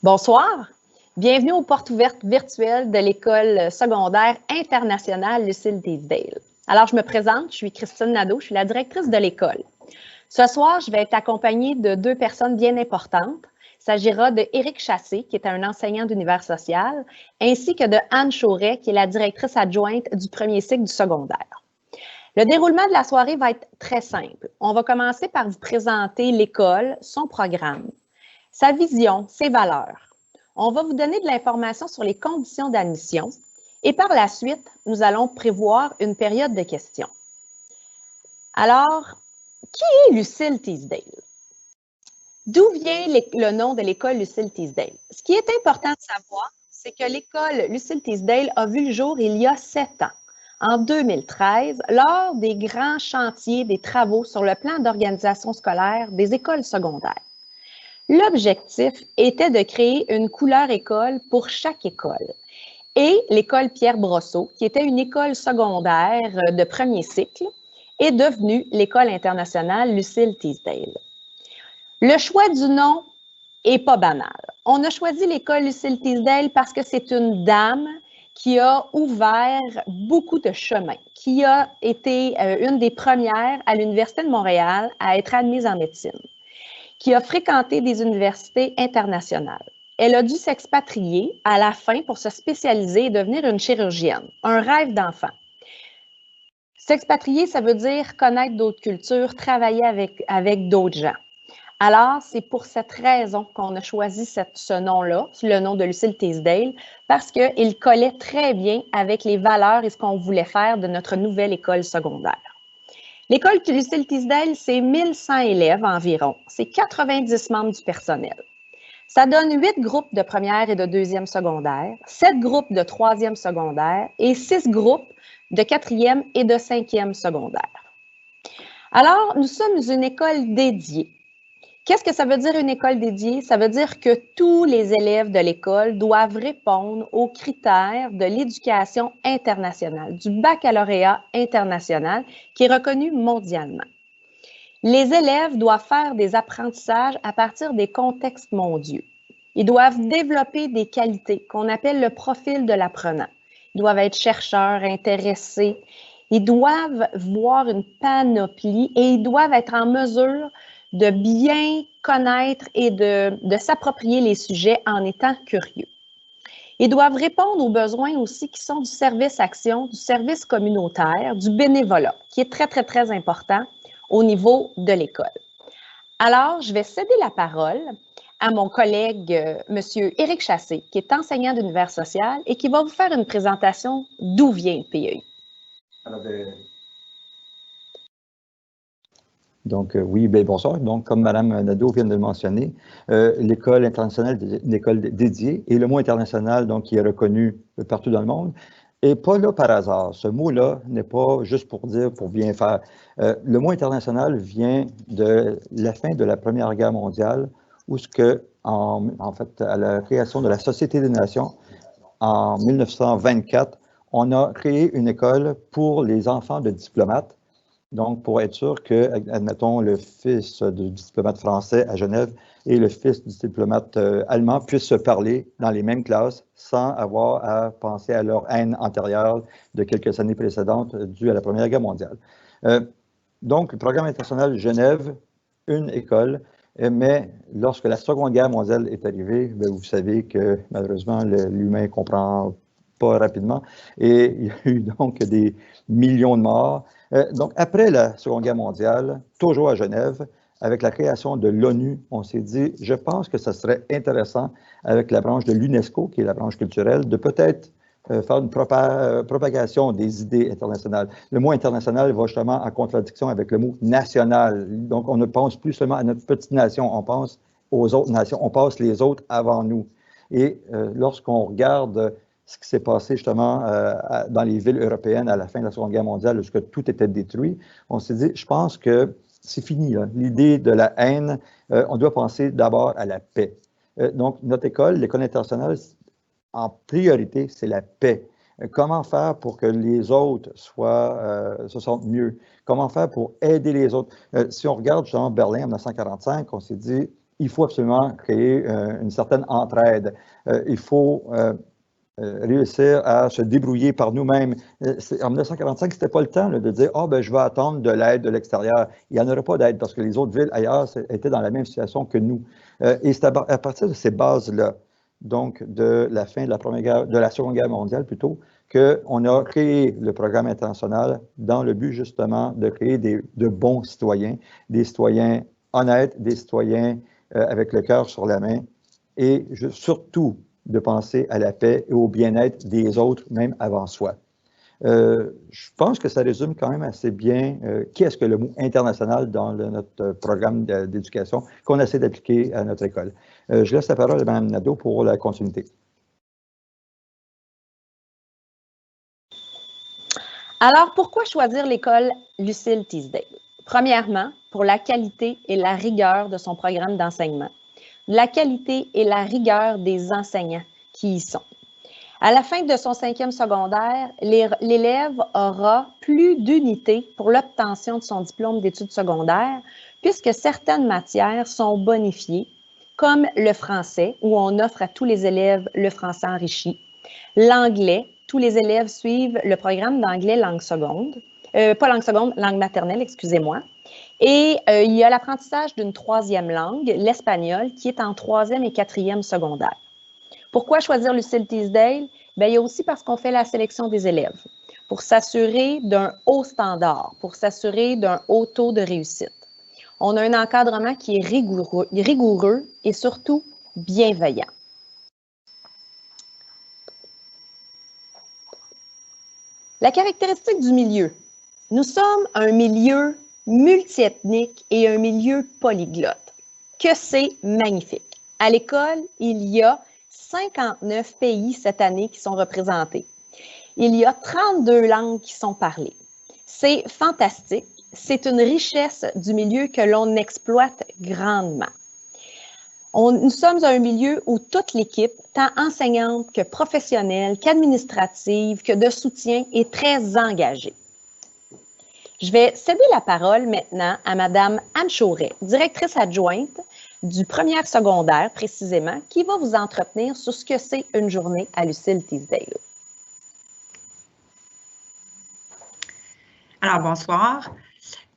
Bonsoir, bienvenue aux portes ouvertes virtuelles de l'École secondaire internationale Lucille Teasdale. Alors, je me présente, je suis Christine Nadeau, je suis la directrice de l'école. Ce soir, je vais être accompagnée de deux personnes bien importantes. Il s'agira de Éric Chassé, qui est un enseignant d'univers social, ainsi que de Anne Chauret, qui est la directrice adjointe du premier cycle du secondaire. Le déroulement de la soirée va être très simple. On va commencer par vous présenter l'école, son programme, sa vision, ses valeurs. On va vous donner de l'information sur les conditions d'admission et par la suite, nous allons prévoir une période de questions. Alors, qui est Lucille Teasdale? D'où vient le nom de l'école Lucille Teasdale? Ce qui est important de savoir, c'est que l'école Lucille Teasdale a vu le jour il y a 7 ans, en 2013, lors des grands chantiers des travaux sur le plan d'organisation scolaire des écoles secondaires. L'objectif était de créer une couleur école pour chaque école. Et l'école Pierre Brosseau, qui était une école secondaire de premier cycle, est devenue l'école internationale Lucille Teasdale. Le choix du nom est pas banal. On a choisi l'école Lucille Teasdale parce que c'est une dame qui a ouvert beaucoup de chemins, qui a été une des premières à l'Université de Montréal à être admise en médecine, qui a fréquenté des universités internationales. Elle a dû s'expatrier à la fin pour se spécialiser et devenir une chirurgienne, un rêve d'enfant. S'expatrier, ça veut dire connaître d'autres cultures, travailler avec d'autres gens. Alors, c'est pour cette raison qu'on a choisi ce nom-là, le nom de Lucille Teasdale, parce qu'il collait très bien avec les valeurs et ce qu'on voulait faire de notre nouvelle école secondaire. L'école Lucille Teasdale, c'est 1100 élèves environ. C'est 90 membres du personnel. Ça donne 8 groupes de première et de deuxième secondaire, 7 groupes de troisième secondaire et 6 groupes de quatrième et de cinquième secondaire. Alors, nous sommes une école dédiée. Qu'est-ce que ça veut dire une école dédiée? Ça veut dire que tous les élèves de l'école doivent répondre aux critères de l'éducation internationale, du baccalauréat international qui est reconnu mondialement. Les élèves doivent faire des apprentissages à partir des contextes mondiaux. Ils doivent développer des qualités qu'on appelle le profil de l'apprenant. Ils doivent être chercheurs, intéressés. Ils doivent voir une panoplie et ils doivent être en mesure de bien connaître et de s'approprier les sujets en étant curieux. Ils doivent répondre aux besoins aussi qui sont du service-action, du service communautaire, du bénévolat, qui est très, très, très important au niveau de l'école. Alors, je vais céder la parole à mon collègue, M. Éric Chassé, qui est enseignant d'univers social et qui va vous faire une présentation d'où vient le PEI. Donc, oui, bien, bonsoir. Donc, comme Mme Nadeau vient de le mentionner, l'école internationale est une école dédiée et le mot international, donc, qui est reconnu partout dans le monde, et pas là par hasard. Ce mot-là n'est pas juste pour dire, pour bien faire. Le mot international vient de la fin de la Première Guerre mondiale, où ce que, en fait, à la création de la Société des Nations, en 1924, on a créé une école pour les enfants de diplomates. Donc, pour être sûr que, admettons, le fils du diplomate français à Genève et le fils du diplomate allemand puissent se parler dans les mêmes classes sans avoir à penser à leur haine antérieure de quelques années précédentes due à la Première Guerre mondiale. Donc, le programme international Genève, une école, mais lorsque la Seconde Guerre mondiale est arrivée, bien, vous savez que malheureusement, l'humain ne comprend pas rapidement et il y a eu donc des millions de morts. Donc, après la Seconde Guerre mondiale, toujours à Genève, avec la création de l'ONU, on s'est dit, je pense que ce serait intéressant, avec la branche de l'UNESCO, qui est la branche culturelle, de peut-être faire une propagation des idées internationales. Le mot international va justement en contradiction avec le mot national. Donc, on ne pense plus seulement à notre petite nation, on pense aux autres nations, on passe les autres avant nous. Et lorsqu'on regarde ce qui s'est passé justement dans les villes européennes à la fin de la Seconde Guerre mondiale, lorsque tout était détruit, on s'est dit, je pense que c'est fini, l'idée de la haine, on doit penser d'abord à la paix. Donc, notre école, l'école internationale, en priorité, c'est la paix. Comment faire pour que les autres se sentent mieux? Comment faire pour aider les autres? Si on regarde justement Berlin en 1945, on s'est dit, il faut absolument créer une certaine entraide. Il faut réussir à se débrouiller par nous-mêmes. En 1945, ce n'était pas le temps là, de dire « Ah, ben, je vais attendre de l'aide de l'extérieur ». Il n'y en aurait pas d'aide parce que les autres villes ailleurs étaient dans la même situation que nous. Et c'est à partir de ces bases-là, donc de la fin de la Seconde Guerre mondiale plutôt, qu'on a créé le programme international dans le but justement de créer de bons citoyens, des citoyens honnêtes, des citoyens avec le cœur sur la main et surtout de penser à la paix et au bien-être des autres, même avant soi. Je pense que ça résume quand même assez bien qu'est-ce que le mot international dans notre programme d'éducation qu'on essaie d'appliquer à notre école. Je laisse la parole à Mme Nadeau pour la continuité. Alors, pourquoi choisir l'école Lucille Teasdale? Premièrement, pour la qualité et la rigueur de son programme d'enseignement, la qualité et la rigueur des enseignants qui y sont. À la fin de son 5e secondaire, l'élève aura plus d'unités pour l'obtention de son diplôme d'études secondaires, puisque certaines matières sont bonifiées, comme le français, où on offre à tous les élèves le français enrichi, l'anglais, tous les élèves suivent le programme d'anglais langue seconde, pas langue seconde, langue maternelle, excusez-moi. Et il y a l'apprentissage d'une 3e langue, l'espagnol, qui est en 3e et 4e secondaire. Pourquoi choisir Lucille Teasdale? Bien, il y a aussi parce qu'on fait la sélection des élèves pour s'assurer d'un haut standard, pour s'assurer d'un haut taux de réussite. On a un encadrement qui est rigoureux et surtout bienveillant. La caractéristique du milieu. Nous sommes un milieu multiethnique et un milieu polyglotte. Que c'est magnifique. À l'école, il y a 59 pays cette année qui sont représentés. Il y a 32 langues qui sont parlées. C'est fantastique. C'est une richesse du milieu que l'on exploite grandement. Nous sommes un milieu où toute l'équipe, tant enseignante que professionnelle, qu'administrative, que de soutien, est très engagée. Je vais céder la parole maintenant à Mme Anne Chauret, directrice adjointe du premier secondaire précisément, qui va vous entretenir sur ce que c'est une journée à Lucille Teasdale. Alors, bonsoir.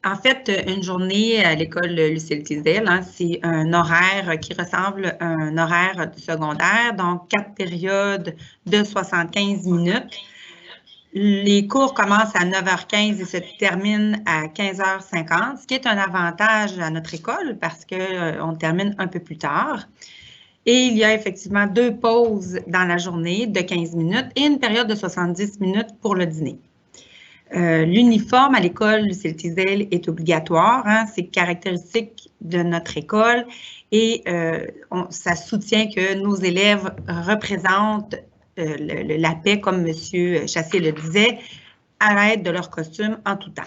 En fait, une journée à l'école Lucille Teasdale, c'est un horaire qui ressemble à un horaire du secondaire, donc 4 périodes de 75 minutes. Les cours commencent à 9h15 et se terminent à 15h50, ce qui est un avantage à notre école parce qu'on termine un peu plus tard. Et il y a effectivement 2 pauses dans la journée de 15 minutes et une période de 70 minutes pour le dîner. L'uniforme à l'école Lucille Teasdale est obligatoire, c'est caractéristique de notre école et ça soutient que nos élèves représentent la paix, comme M. Chassé le disait, à l'aide de leur costume en tout temps.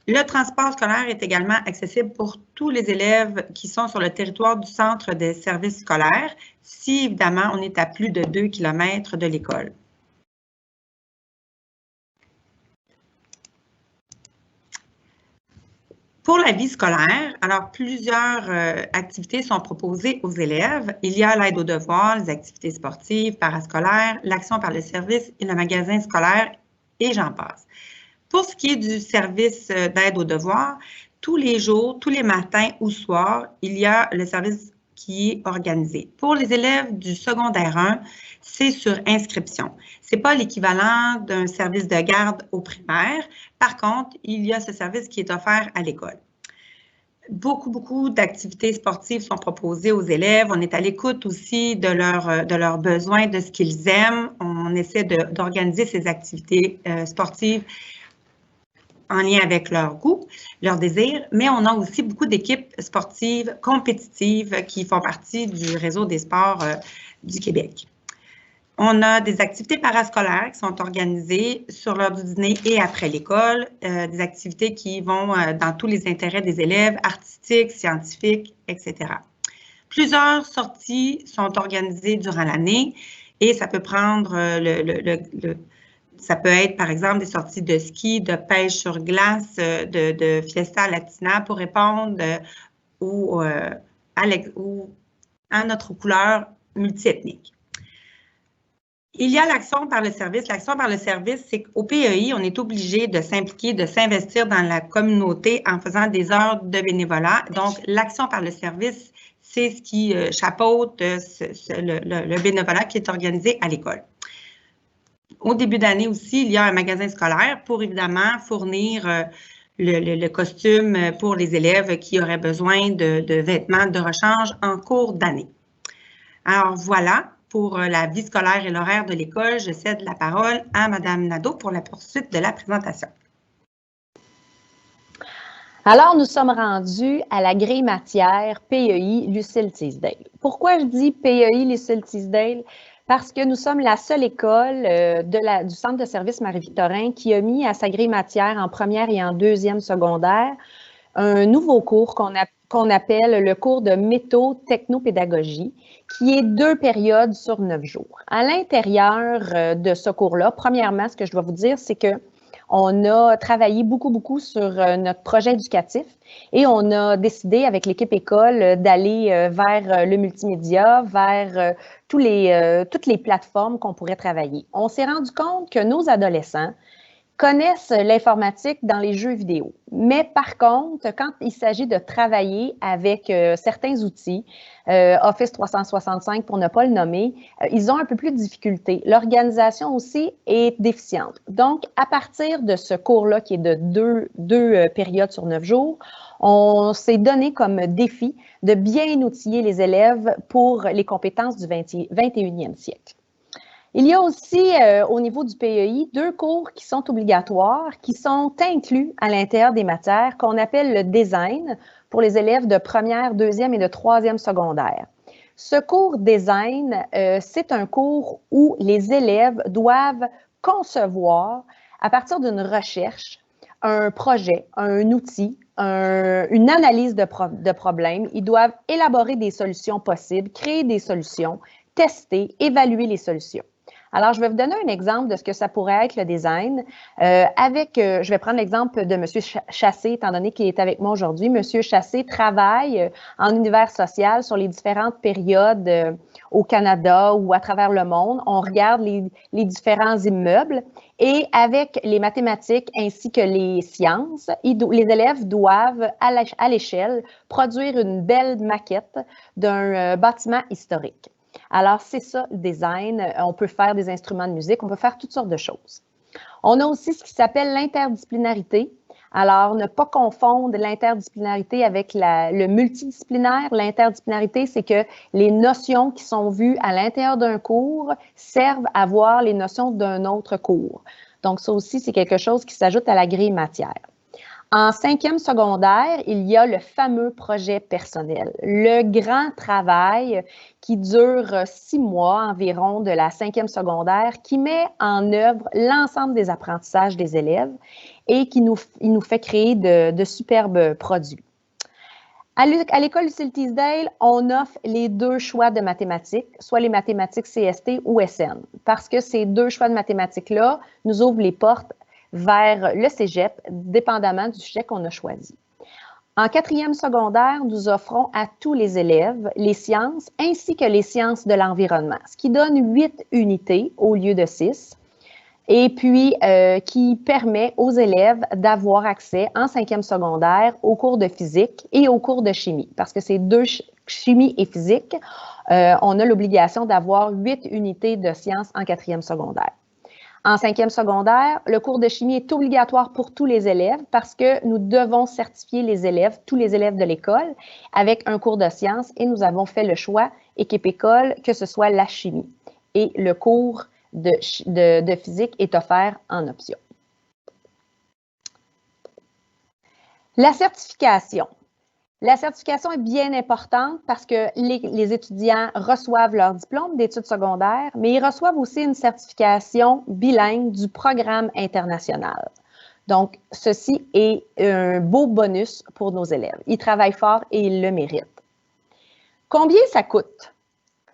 Le transport scolaire est également accessible pour tous les élèves qui sont sur le territoire du centre des services scolaires, si évidemment on est à plus de 2 km de l'école. Pour la vie scolaire, alors plusieurs activités sont proposées aux élèves. Il y a l'aide aux devoirs, les activités sportives, parascolaires, l'action par le service et le magasin scolaire, et j'en passe. Pour ce qui est du service d'aide aux devoirs, tous les jours, tous les matins ou soirs, il y a le service qui est organisé. Pour les élèves du secondaire 1, c'est sur inscription. Ce n'est pas l'équivalent d'un service de garde au primaire. Par contre, il y a ce service qui est offert à l'école. Beaucoup d'activités sportives sont proposées aux élèves. On est à l'écoute aussi de leurs besoins, de ce qu'ils aiment. On essaie d'organiser ces activités sportives en lien avec leur goût, leur désir, mais on a aussi beaucoup d'équipes sportives compétitives qui font partie du réseau des sports du Québec. On a des activités parascolaires qui sont organisées sur l'heure du dîner et après l'école, des activités qui vont dans tous les intérêts des élèves, artistiques, scientifiques, etc. Plusieurs sorties sont organisées durant l'année et ça peut prendre ça peut être, par exemple, des sorties de ski, de pêche sur glace, de fiesta latina pour répondre aux à notre couleur multiethnique. Il y a l'action par le service. L'action par le service, c'est qu'au PEI, on est obligé de s'impliquer, de s'investir dans la communauté en faisant des heures de bénévolat. Donc, l'action par le service, c'est ce qui chapeaute le bénévolat qui est organisé à l'école. Au début d'année aussi, il y a un magasin scolaire pour évidemment fournir le costume pour les élèves qui auraient besoin de vêtements de rechange en cours d'année. Alors voilà, pour la vie scolaire et l'horaire de l'école, je cède la parole à Mme Nadeau pour la poursuite de la présentation. Alors, nous sommes rendus à la grille matière PEI Lucille Teasdale. Pourquoi je dis PEI Lucille Teasdale? Parce que nous sommes la seule école du Centre de service Marie-Victorin qui a mis à sa grille matière en première et en deuxième secondaire un nouveau cours qu'on appelle le cours de métho-technopédagogie, qui est 2 périodes sur 9 jours. À l'intérieur de ce cours-là, premièrement, ce que je dois vous dire, c'est que on a travaillé beaucoup sur notre projet éducatif et on a décidé avec l'équipe école d'aller vers le multimédia, vers toutes les plateformes qu'on pourrait travailler. On s'est rendu compte que nos adolescents connaissent l'informatique dans les jeux vidéo. Mais par contre, quand il s'agit de travailler avec certains outils, Office 365 pour ne pas le nommer, ils ont un peu plus de difficultés. L'organisation aussi est déficiente. Donc, à partir de ce cours-là, qui est de deux périodes sur 9 jours, on s'est donné comme défi de bien outiller les élèves pour les compétences du 21e siècle. Il y a aussi, au niveau du PEI, 2 cours qui sont obligatoires, qui sont inclus à l'intérieur des matières, qu'on appelle le design pour les élèves de première, deuxième et de troisième secondaire. Ce cours design, c'est un cours où les élèves doivent concevoir, à partir d'une recherche, un projet, un outil, une analyse de problèmes. Ils doivent élaborer des solutions possibles, créer des solutions, tester, évaluer les solutions. Alors, je vais vous donner un exemple de ce que ça pourrait être le design. Je vais prendre l'exemple de M. Chassé, étant donné qu'il est avec moi aujourd'hui. M. Chassé travaille en univers social sur les différentes périodes au Canada ou à travers le monde. On regarde les différents immeubles et avec les mathématiques ainsi que les sciences, les élèves doivent, à l'échelle, produire une belle maquette d'un bâtiment historique. Alors, c'est ça, le design. On peut faire des instruments de musique, on peut faire toutes sortes de choses. On a aussi ce qui s'appelle l'interdisciplinarité. Alors, ne pas confondre l'interdisciplinarité avec le multidisciplinaire. L'interdisciplinarité, c'est que les notions qui sont vues à l'intérieur d'un cours servent à voir les notions d'un autre cours. Donc, ça aussi, c'est quelque chose qui s'ajoute à la grille matière. En 5e secondaire, il y a le fameux projet personnel, le grand travail qui dure 6 mois environ de la 5e secondaire, qui met en œuvre l'ensemble des apprentissages des élèves et qui nous fait créer de superbes produits. À l'école Lucille Teasdale, on offre les 2 choix de mathématiques, soit les mathématiques CST ou SN, parce que ces 2 choix de mathématiques-là nous ouvrent les portes vers le cégep, dépendamment du sujet qu'on a choisi. En 4e secondaire, nous offrons à tous les élèves les sciences ainsi que les sciences de l'environnement, ce qui donne 8 unités au lieu de 6 et puis qui permet aux élèves d'avoir accès en 5e secondaire aux cours de physique et aux cours de chimie, parce que ces 2, chimie et physique, on a l'obligation d'avoir 8 unités de sciences en 4e secondaire. En 5e secondaire, le cours de chimie est obligatoire pour tous les élèves parce que nous devons certifier les élèves, tous les élèves de l'école, avec un cours de sciences et nous avons fait le choix, équipe école, que ce soit la chimie. Et le cours de physique est offert en option. La certification. La certification est bien importante parce que les étudiants reçoivent leur diplôme d'études secondaires, mais ils reçoivent aussi une certification bilingue du programme international. Donc, ceci est un beau bonus pour nos élèves. Ils travaillent fort et ils le méritent. Combien ça coûte?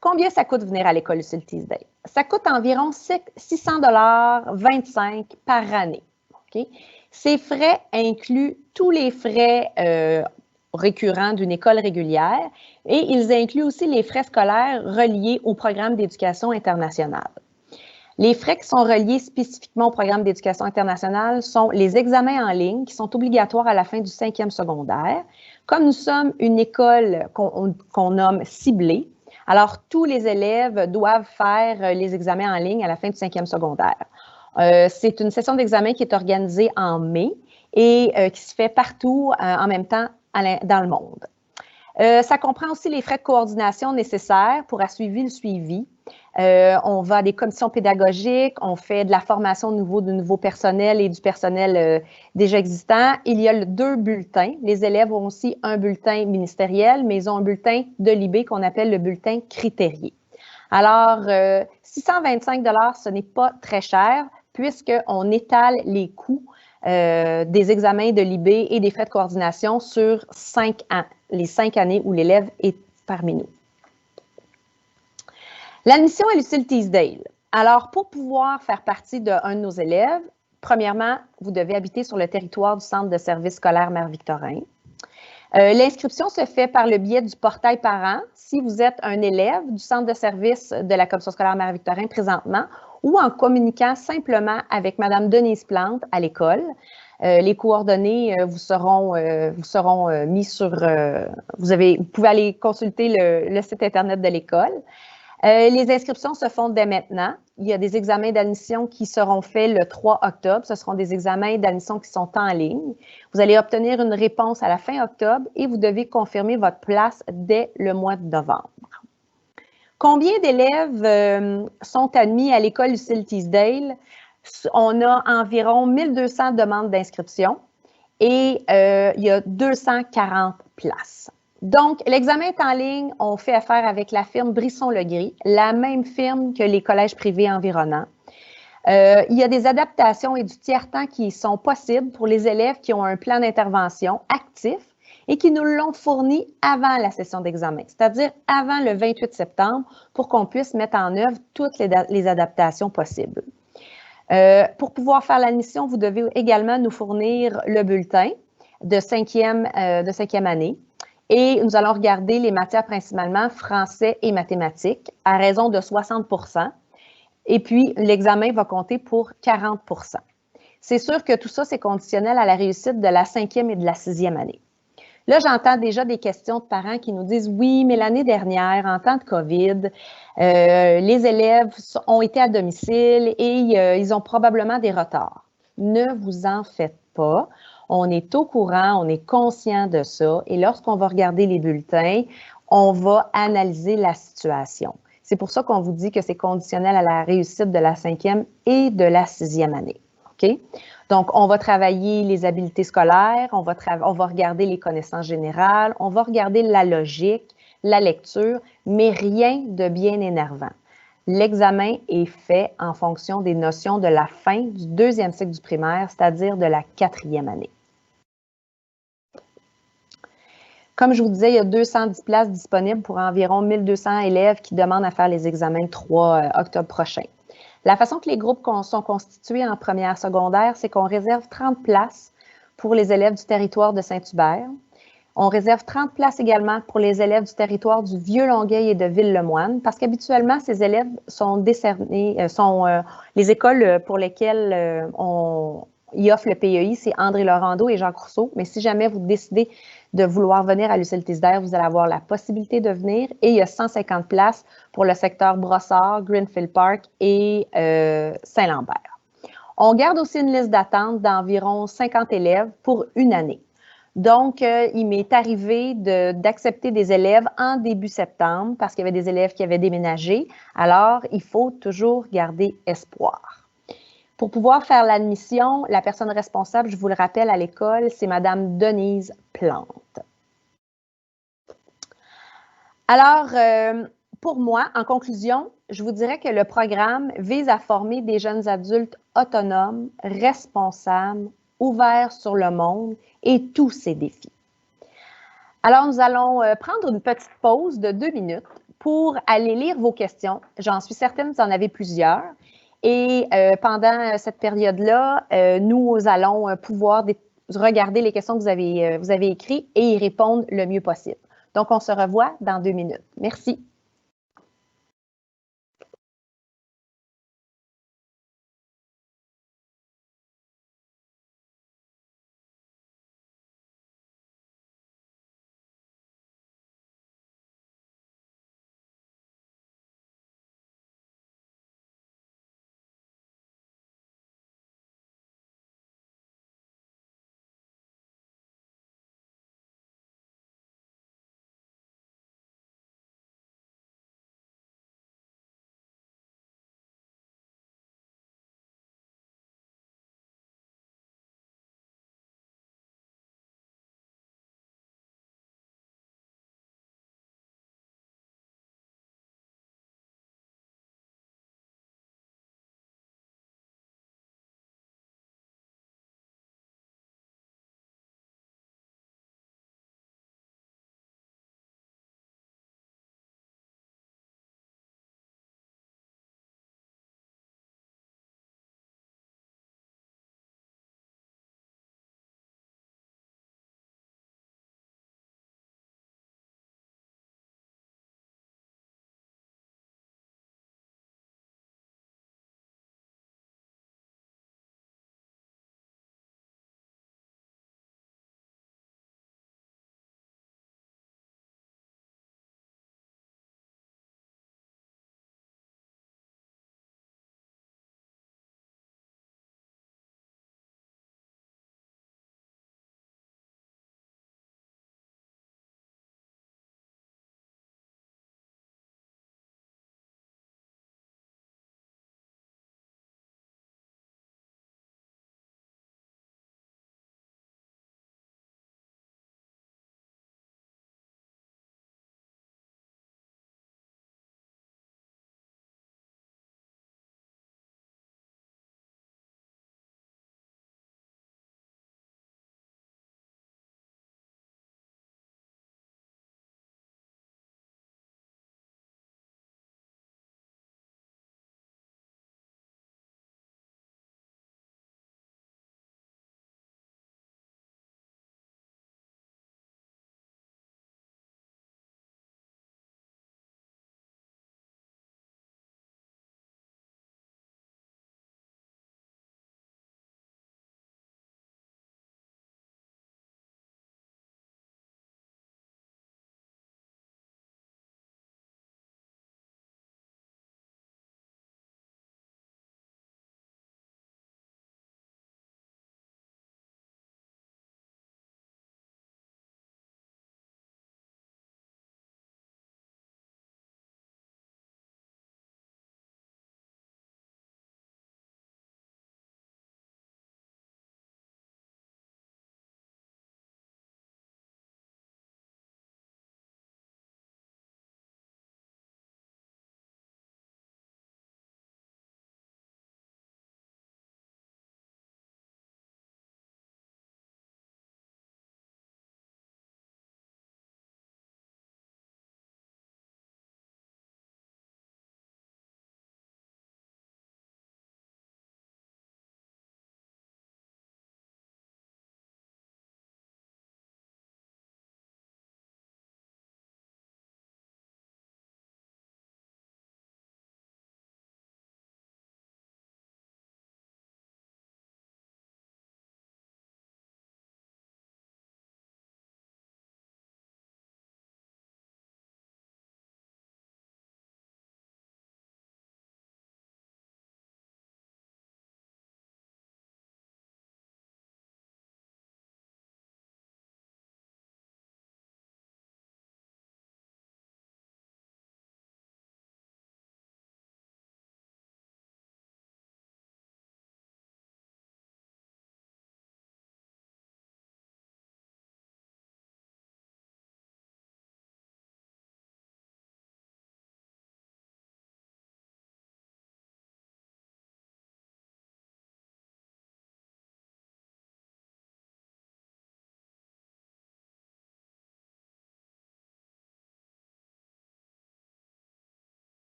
Combien ça coûte venir à l'école Lucille Teasdale? Ça coûte environ 600,25 $ par année. Okay? Ces frais incluent tous les frais récurrents d'une école régulière et ils incluent aussi les frais scolaires reliés au programme d'éducation internationale. Les frais qui sont reliés spécifiquement au programme d'éducation internationale sont les examens en ligne qui sont obligatoires à la fin du 5e secondaire. Comme nous sommes une école qu'on nomme ciblée, alors tous les élèves doivent faire les examens en ligne à la fin du 5e secondaire. C'est une session d'examen qui est organisée en mai et qui se fait partout en même temps dans le monde. Ça comprend aussi les frais de coordination nécessaires pour assurer le suivi. On va à des commissions pédagogiques, on fait de la formation du nouveau personnel et du personnel déjà existant. Il y a 2 bulletins. Les élèves ont aussi un bulletin ministériel, mais ils ont un bulletin de l'IB qu'on appelle le bulletin critérié. Alors, 625 $, ce n'est pas très cher puisqu'on étale les coûts des examens de l'IB et des frais de coordination sur 5 ans, les 5 années où l'élève est parmi nous. L'admission à Lucille Teasdale. Alors, pour pouvoir faire partie d'un de nos élèves, premièrement, vous devez habiter sur le territoire du Centre de services scolaires Mère-Victorin. L'inscription se fait par le biais du portail parent si vous êtes un élève du Centre de services de la Commission scolaire Mère-Victorin présentement ou en communiquant simplement avec Mme Denise Plante à l'école. Les coordonnées vous seront mises sur... vous pouvez aller consulter le site Internet de l'école. Les inscriptions se font dès maintenant. Il y a des examens d'admission qui seront faits le 3 octobre. Ce seront des examens d'admission qui sont en ligne. Vous allez obtenir une réponse à la fin octobre et vous devez confirmer votre place dès le mois de novembre. Combien d'élèves sont admis à l'école Lucille Teasdale? On a environ 1200 demandes d'inscription et il y a 240 places. Donc, l'examen est en ligne. On fait affaire avec la firme Brisson-Legris, la même firme que les collèges privés environnants. Il y a des adaptations et du tiers-temps qui sont possibles pour les élèves qui ont un plan d'intervention actif et qui nous l'ont fourni avant la session d'examen, c'est-à-dire avant le 28 septembre, pour qu'on puisse mettre en œuvre toutes les adaptations possibles. Pour pouvoir faire l'admission, vous devez également nous fournir le bulletin de cinquième année. Et nous allons regarder les matières principalement français et mathématiques à raison de 60 %. Et puis, l'examen va compter pour 40 %. C'est sûr que tout ça, c'est conditionnel à la réussite de la 5e et de la 6e année. Là, j'entends déjà des questions de parents qui nous disent « Oui, mais l'année dernière, en temps de COVID, les élèves ont été à domicile et ils ont probablement des retards. » Ne vous en faites pas. On est au courant, on est conscient de ça et lorsqu'on va regarder les bulletins, on va analyser la situation. C'est pour ça qu'on vous dit que c'est conditionnel à la réussite de la 5e et de la 6e année. OK? Donc, on va travailler les habiletés scolaires, on va regarder les connaissances générales, on va regarder la logique, la lecture, mais rien de bien énervant. L'examen est fait en fonction des notions de la fin du 2e cycle du primaire, c'est-à-dire de la 4e année. Comme je vous disais, il y a 210 places disponibles pour environ 1200 élèves qui demandent à faire les examens le 3 octobre prochain. La façon que les groupes sont constitués en première secondaire, c'est qu'on réserve 30 places pour les élèves du territoire de Saint-Hubert. On réserve 30 places également pour les élèves du territoire du Vieux-Longueuil et de Ville-le-Moine, parce qu'habituellement, ces élèves sont décernés, les écoles pour lesquelles on y offre le PEI, c'est André Laurando et Jacques Rousseau. Mais si jamais vous décidez de vouloir venir à Lucille Teasdale, vous allez avoir la possibilité de venir. Et il y a 150 places pour le secteur Brossard, Greenfield Park et Saint-Lambert. On garde aussi une liste d'attente d'environ 50 élèves pour une année. Donc, il m'est arrivé d'accepter des élèves en début septembre parce qu'il y avait des élèves qui avaient déménagé. Alors, il faut toujours garder espoir. Pour pouvoir faire l'admission, la personne responsable, je vous le rappelle, à l'école, c'est Mme Denise Plante. Alors, pour moi, en conclusion, je vous dirais que le programme vise à former des jeunes adultes autonomes, responsables, ouverts sur le monde et tous ses défis. Alors, nous allons prendre une petite pause de 2 minutes pour aller lire vos questions. J'en suis certaine que vous en avez plusieurs. Et pendant cette période-là, nous allons pouvoir regarder les questions que vous avez écrites et y répondre le mieux possible. Donc, on se revoit dans 2 minutes. Merci.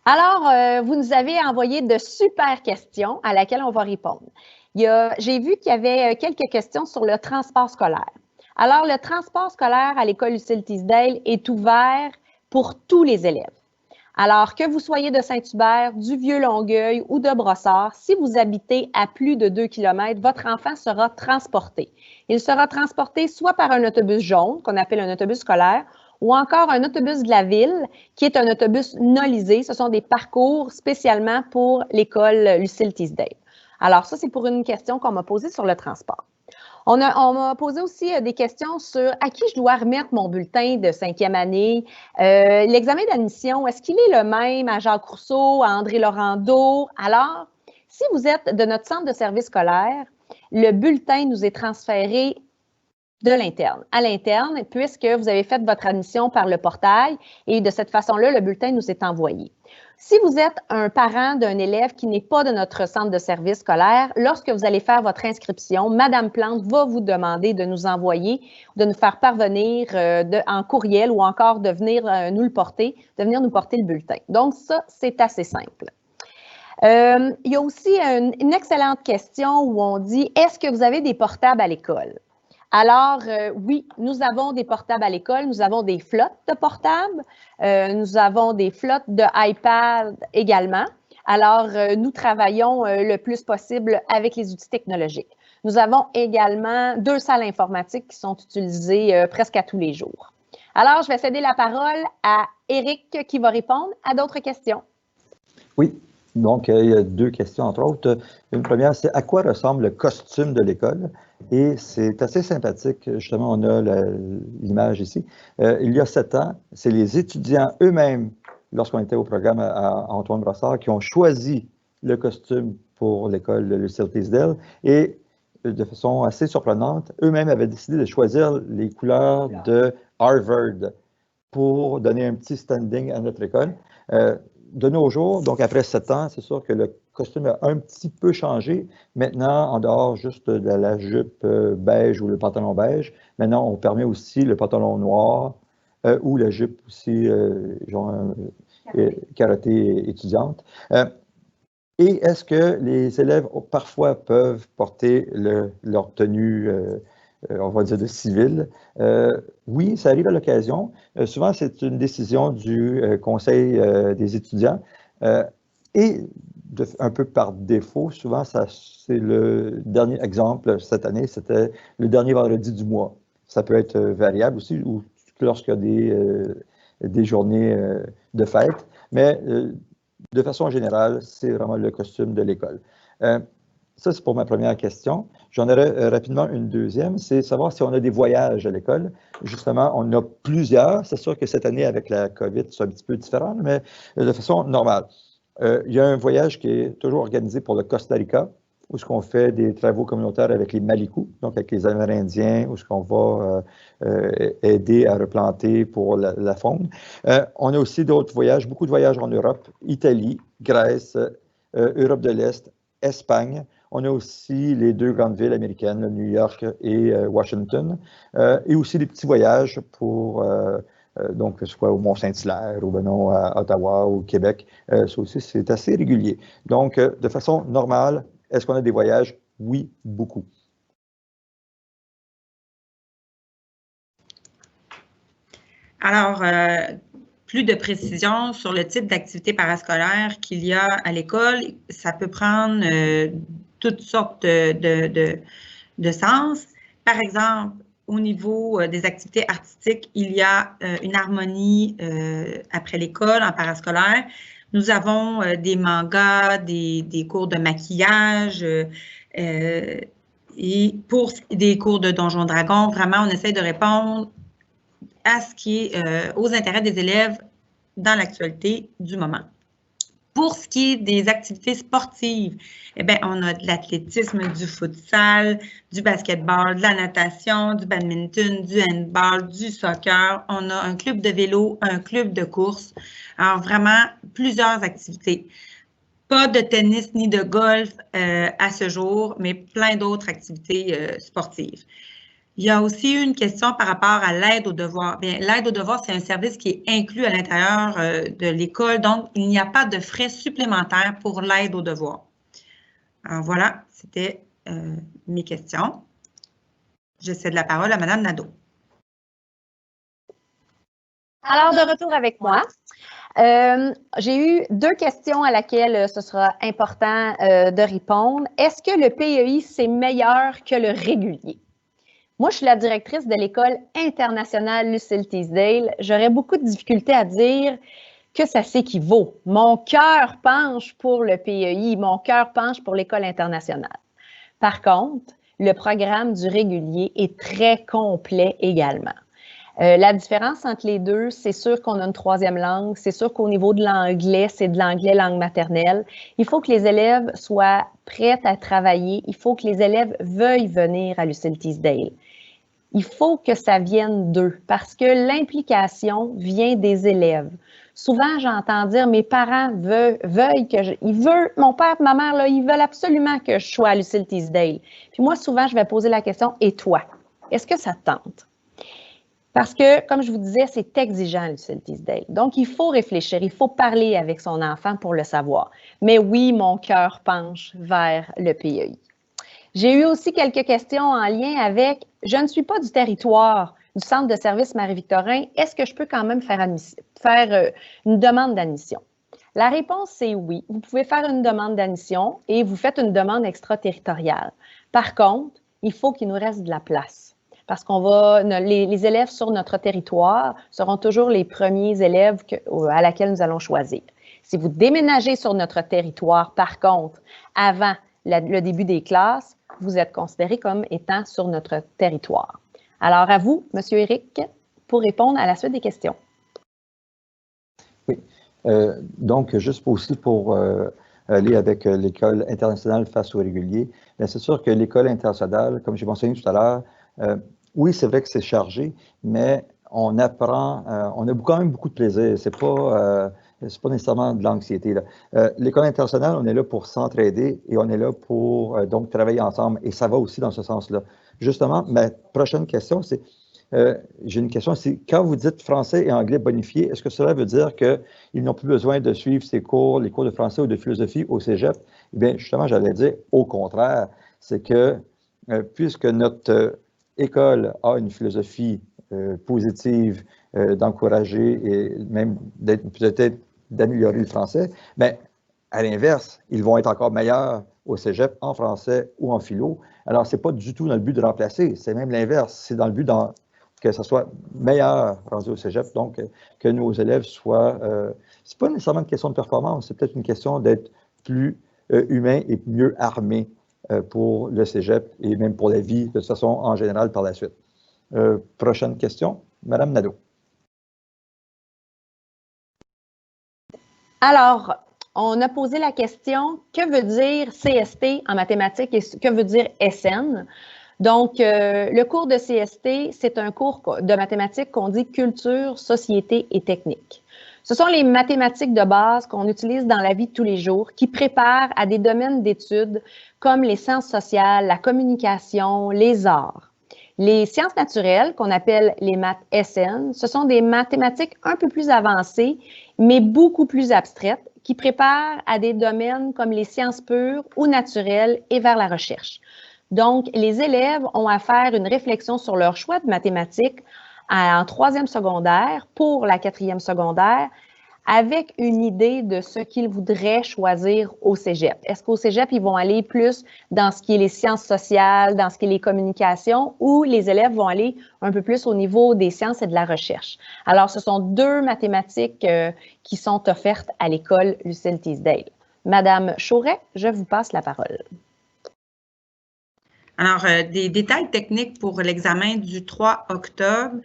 Alors, vous nous avez envoyé de super questions à laquelle on va répondre. J'ai vu qu'il y avait quelques questions sur le transport scolaire. Alors, le transport scolaire à l'école Lucille Teasdale est ouvert pour tous les élèves. Alors, que vous soyez de Saint-Hubert, du Vieux-Longueuil ou de Brossard, si vous habitez à plus de 2 km, votre enfant sera transporté. Il sera transporté soit par un autobus jaune, qu'on appelle un autobus scolaire, ou encore un autobus de la ville, qui est un autobus nolisé. Ce sont des parcours spécialement pour l'école Lucille Teasdale. Alors, ça, c'est pour une question qu'on m'a posée sur le transport. On m'a posé aussi des questions sur à qui je dois remettre mon bulletin de 5e année. L'examen d'admission, est-ce qu'il est le même à Jacques Rousseau, à André Laurando? Alors, si vous êtes de notre centre de service scolaire, le bulletin nous est transféré de l'interne à l'interne, puisque vous avez fait votre admission par le portail et de cette façon-là, le bulletin nous est envoyé. Si vous êtes un parent d'un élève qui n'est pas de notre centre de service scolaire, lorsque vous allez faire votre inscription, Madame Plante va vous demander de nous envoyer, de nous faire parvenir en courriel ou encore de venir nous porter le bulletin. Donc, ça, c'est assez simple. Il y a aussi une excellente question où on dit « Est-ce que vous avez des portables à l'école? » Alors, oui, nous avons des portables à l'école, nous avons des flottes de portables, nous avons des flottes de iPad également. Alors, nous travaillons le plus possible avec les outils technologiques. Nous avons également 2 salles informatiques qui sont utilisées presque à tous les jours. Alors, je vais céder la parole à Éric qui va répondre à d'autres questions. Oui, donc il y a 2 questions entre autres. Une première, c'est à quoi ressemble le costume de l'école? Et c'est assez sympathique, justement, on a l'image ici. Il y a 7 ans, c'est les étudiants eux-mêmes, lorsqu'on était au programme à Antoine Brossard, qui ont choisi le costume pour l'école de Lucille Teasdale. Et de façon assez surprenante, eux-mêmes avaient décidé de choisir les couleurs de Harvard pour donner un petit standing à notre école. De nos jours, donc après 7 ans, c'est sûr que le costume a un petit peu changé. Maintenant, en dehors juste de la jupe beige ou le pantalon beige, maintenant on permet aussi le pantalon noir ou la jupe aussi genre carottée étudiante. Et est-ce que les élèves parfois peuvent porter leur tenue on va dire de civil? Oui, ça arrive à l'occasion. Souvent, c'est une décision du conseil des étudiants. Et un peu par défaut, souvent, c'est le dernier exemple cette année, c'était le dernier vendredi du mois. Ça peut être variable aussi, ou lorsqu'il y a des journées de fête. Mais de façon générale, c'est vraiment le costume de l'école. Ça, c'est pour ma première question. J'en aurais rapidement une deuxième, c'est savoir si on a des voyages à l'école. Justement, on a plusieurs. C'est sûr que cette année, avec la COVID, c'est un petit peu différent, mais de façon normale. Il y a un voyage qui est toujours organisé pour le Costa Rica, où on fait des travaux communautaires avec les Malicou, donc avec les Amérindiens, où on va aider à replanter pour la faune. On a aussi d'autres voyages, beaucoup de voyages en Europe, Italie, Grèce, Europe de l'Est, Espagne. On a aussi les 2 grandes villes américaines, New York et Washington, et aussi des petits voyages pour, donc, que ce soit au Mont-Saint-Hilaire, ou non, à Ottawa ou au Québec. Ça aussi, c'est assez régulier. Donc, de façon normale, est-ce qu'on a des voyages? Oui, beaucoup. Alors, plus de précision sur le type d'activité parascolaire qu'il y a à l'école. Ça peut prendre toutes sortes de sens. Par exemple, au niveau des activités artistiques, il y a une harmonie après l'école en parascolaire. Nous avons des mangas, des cours de maquillage et pour des cours de Donjons Dragons. Vraiment, on essaie de répondre à ce qui est aux intérêts des élèves dans l'actualité du moment. Pour ce qui est des activités sportives, eh bien, on a de l'athlétisme, du futsal, du basketball, de la natation, du badminton, du handball, du soccer. On a un club de vélo, un club de course. Alors, vraiment, plusieurs activités. Pas de tennis ni de golf à ce jour, mais plein d'autres activités sportives. Il y a aussi une question par rapport à l'aide aux devoirs. Bien, l'aide aux devoirs, c'est un service qui est inclus à l'intérieur de l'école, donc il n'y a pas de frais supplémentaires pour l'aide aux devoirs. Alors voilà, c'était mes questions. Je cède la parole à Mme Nadeau. Alors, de retour avec moi. J'ai eu 2 questions à laquelle ce sera important de répondre. Est-ce que le PEI, c'est meilleur que le régulier? Moi, je suis la directrice de l'École internationale Lucille Teasdale. J'aurais beaucoup de difficultés à dire que ça s'équivaut. Mon cœur penche pour le PEI, mon cœur penche pour l'École internationale. Par contre, le programme du régulier est très complet également. La différence entre les deux, c'est sûr qu'on a une 3e langue, c'est sûr qu'au niveau de l'anglais, c'est de l'anglais langue maternelle. Il faut que les élèves soient prêts à travailler, il faut que les élèves veuillent venir à Lucille Teasdale. Il faut que ça vienne d'eux parce que l'implication vient des élèves. Souvent, j'entends dire, mes parents veulent que mon père et ma mère, là, ils veulent absolument que je sois à Lucille Teasdale. Puis moi, souvent, je vais poser la question, et toi, est-ce que ça te tente? Parce que, comme je vous disais, c'est exigeant, Lucille Teasdale. Donc, il faut réfléchir, il faut parler avec son enfant pour le savoir. Mais oui, mon cœur penche vers le PEI. J'ai eu aussi quelques questions en lien avec « Je ne suis pas du territoire du Centre de service Marie-Victorin, est-ce que je peux quand même faire une demande d'admission? » La réponse, c'est oui. Vous pouvez faire une demande d'admission et vous faites une demande extraterritoriale. Par contre, il faut qu'il nous reste de la place. Parce les élèves sur notre territoire seront toujours les premiers élèves à laquelle nous allons choisir. Si vous déménagez sur notre territoire, par contre, avant le début des classes, vous êtes considéré comme étant sur notre territoire. Alors, à vous, M. Éric, pour répondre à la suite des questions. Oui. Donc, juste aussi pour aller avec l'École internationale face au régulier, c'est sûr que l'École internationale, comme j'ai mentionné tout à l'heure, oui, c'est vrai que c'est chargé, mais on apprend, on a quand même beaucoup de plaisir. C'est pas nécessairement de l'anxiété. L'École internationale, on est là pour s'entraider et on est là pour donc travailler ensemble. Et ça va aussi dans ce sens-là. Justement, ma prochaine question, c'est, j'ai une question, c'est quand vous dites français et anglais bonifiés, est-ce que cela veut dire qu'ils n'ont plus besoin de suivre ces cours, les cours de français ou de philosophie au cégep? Eh bien, justement, j'allais dire au contraire, c'est que puisque notre école a une philosophie positive d'encourager et même peut-être d'améliorer le français, mais à l'inverse, ils vont être encore meilleurs au cégep en français ou en philo. Alors, ce n'est pas du tout dans le but de remplacer, c'est même l'inverse. C'est dans le but que ça soit meilleur rendu au cégep, donc que nos élèves soient... c'est pas nécessairement une question de performance, c'est peut-être une question d'être plus humain et mieux armé pour le cégep et même pour la vie, de toute façon, en général, par la suite. Prochaine question, Madame Nadeau. Alors, on a posé la question, que veut dire CST en mathématiques et que veut dire SN? Donc, le cours de CST, c'est un cours de mathématiques qu'on dit culture, société et technique. Ce sont les mathématiques de base qu'on utilise dans la vie de tous les jours, qui préparent à des domaines d'études comme les sciences sociales, la communication, les arts. Les sciences naturelles, qu'on appelle les maths SN, ce sont des mathématiques un peu plus avancées, mais beaucoup plus abstraites, qui préparent à des domaines comme les sciences pures ou naturelles et vers la recherche. Donc, les élèves ont à faire une réflexion sur leur choix de mathématiques en 3e secondaire pour la 4e secondaire avec une idée de ce qu'ils voudraient choisir au cégep. Est-ce qu'au cégep, ils vont aller plus dans ce qui est les sciences sociales, dans ce qui est les communications, ou les élèves vont aller un peu plus au niveau des sciences et de la recherche? Alors, ce sont 2 mathématiques qui sont offertes à l'école Lucille Teasdale. Madame Chauret, je vous passe la parole. Alors, des détails techniques pour l'examen du 3 octobre.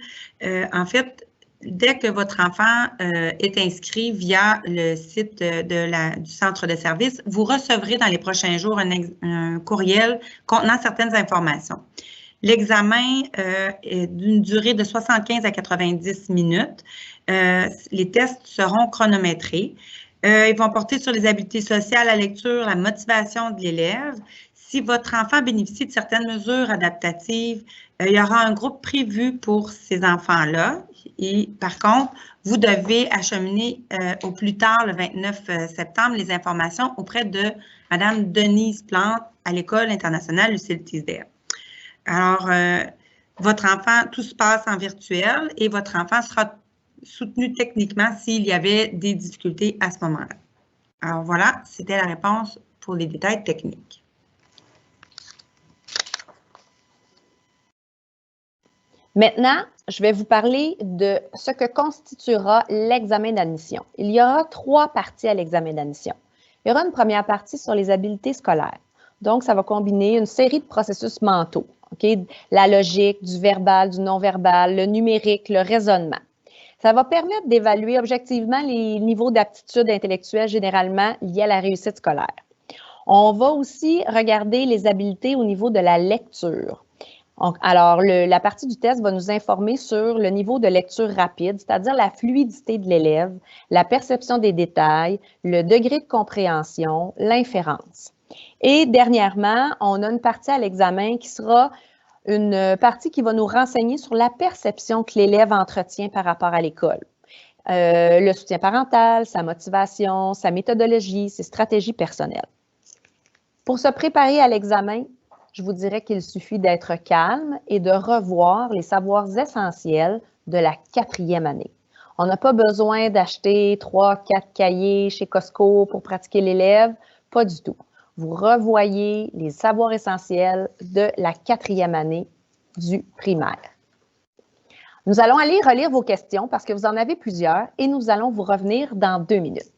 En fait, dès que votre enfant est inscrit via le site du centre de service, vous recevrez dans les prochains jours un courriel contenant certaines informations. L'examen est d'une durée de 75 à 90 minutes. Les tests seront chronométrés. Ils vont porter sur les habiletés sociales, la lecture, la motivation de l'élève. Si votre enfant bénéficie de certaines mesures adaptatives, il y aura un groupe prévu pour ces enfants-là. Et par contre, vous devez acheminer au plus tard le 29 septembre les informations auprès de Mme Denise Plante à l'École internationale Lucille Teasdale. Alors, votre enfant, tout se passe en virtuel et votre enfant sera soutenu techniquement s'il y avait des difficultés à ce moment-là. Alors voilà, c'était la réponse pour les détails techniques. Maintenant, je vais vous parler de ce que constituera l'examen d'admission. Il y aura 3 parties à l'examen d'admission. Il y aura une première partie sur les habiletés scolaires. Donc, ça va combiner une série de processus mentaux, la logique, du verbal, du non-verbal, le numérique, le raisonnement. Ça va permettre d'évaluer objectivement les niveaux d'aptitude intellectuelle généralement liés à la réussite scolaire. On va aussi regarder les habiletés au niveau de la lecture. Alors, la partie du test va nous informer sur le niveau de lecture rapide, c'est-à-dire la fluidité de l'élève, la perception des détails, le degré de compréhension, l'inférence. Et dernièrement, on a une partie à l'examen qui sera une partie qui va nous renseigner sur la perception que l'élève entretient par rapport à l'école. Le soutien parental, sa motivation, sa méthodologie, ses stratégies personnelles. Pour se préparer à l'examen, je vous dirais qu'il suffit d'être calme et de revoir les savoirs essentiels de la 4e année. On n'a pas besoin d'acheter 3-4 cahiers chez Costco pour pratiquer l'élève, pas du tout. Vous revoyez les savoirs essentiels de la 4e année du primaire. Nous allons aller relire vos questions parce que vous en avez plusieurs et nous allons vous revenir dans 2 minutes.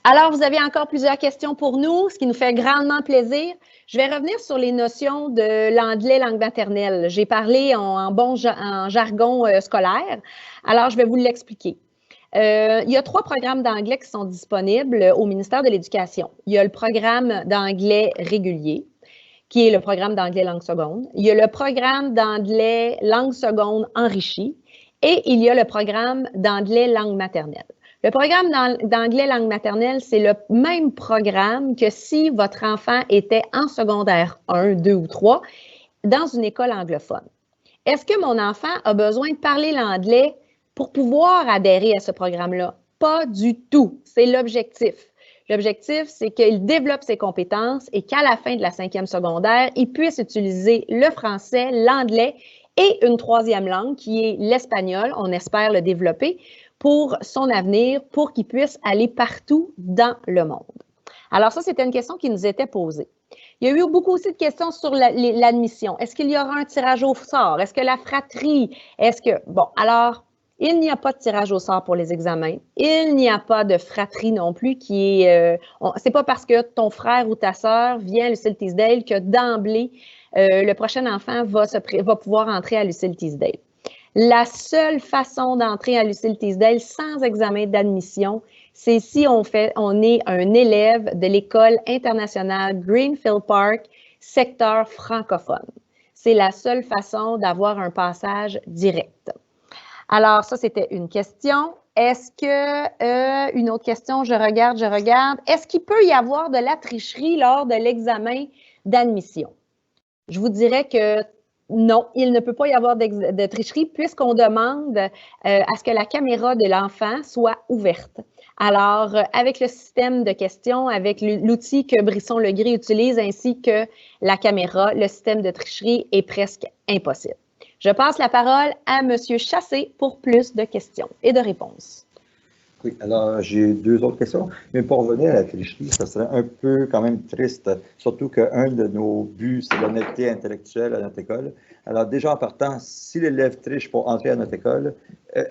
Alors, vous avez encore plusieurs questions pour nous, ce qui nous fait grandement plaisir. Je vais revenir sur les notions de l'anglais langue maternelle. J'ai parlé en jargon scolaire, alors je vais vous l'expliquer. Il y a 3 programmes d'anglais qui sont disponibles au ministère de l'Éducation. Il y a le programme d'anglais régulier, qui est le programme d'anglais langue seconde. Il y a le programme d'anglais langue seconde enrichi et il y a le programme d'anglais langue maternelle. Le programme d'anglais langue maternelle, c'est le même programme que si votre enfant était en secondaire 1, 2 ou 3 dans une école anglophone. Est-ce que mon enfant a besoin de parler l'anglais pour pouvoir adhérer à ce programme-là? Pas du tout. C'est l'objectif. L'objectif, c'est qu'il développe ses compétences et qu'à la fin de la 5e secondaire, il puisse utiliser le français, l'anglais et une 3e langue qui est l'espagnol. On espère le développer pour son avenir, pour qu'il puisse aller partout dans le monde. Alors ça, c'était une question qui nous était posée. Il y a eu beaucoup aussi de questions sur l'admission. Est-ce qu'il y aura un tirage au sort? Est-ce que la fratrie? Est-ce que... Bon, alors, il n'y a pas de tirage au sort pour les examens. Il n'y a pas de fratrie non plus qui est... c'est pas parce que ton frère ou ta sœur vient à Lucille Teasdale que d'emblée, le prochain enfant va pouvoir entrer à Lucille Teasdale. La seule façon d'entrer à Lucille Teasdale sans examen d'admission, c'est si on est un élève de l'École internationale Greenfield Park, secteur francophone. C'est la seule façon d'avoir un passage direct. Alors, ça, c'était une question. Est-ce que, une autre question, je regarde. Est-ce qu'il peut y avoir de la tricherie lors de l'examen d'admission? Je vous dirais que non, il ne peut pas y avoir de tricherie puisqu'on demande à ce que la caméra de l'enfant soit ouverte. Alors, avec le système de questions, avec l'outil que Brisson-Legris utilise ainsi que la caméra, le système de tricherie est presque impossible. Je passe la parole à M. Chassé pour plus de questions et de réponses. Oui, alors j'ai 2 autres questions, mais pour revenir à la tricherie, ça serait un peu quand même triste, surtout qu'un de nos buts, c'est l'honnêteté intellectuelle à notre école. Alors déjà en partant, si l'élève triche pour entrer à notre école,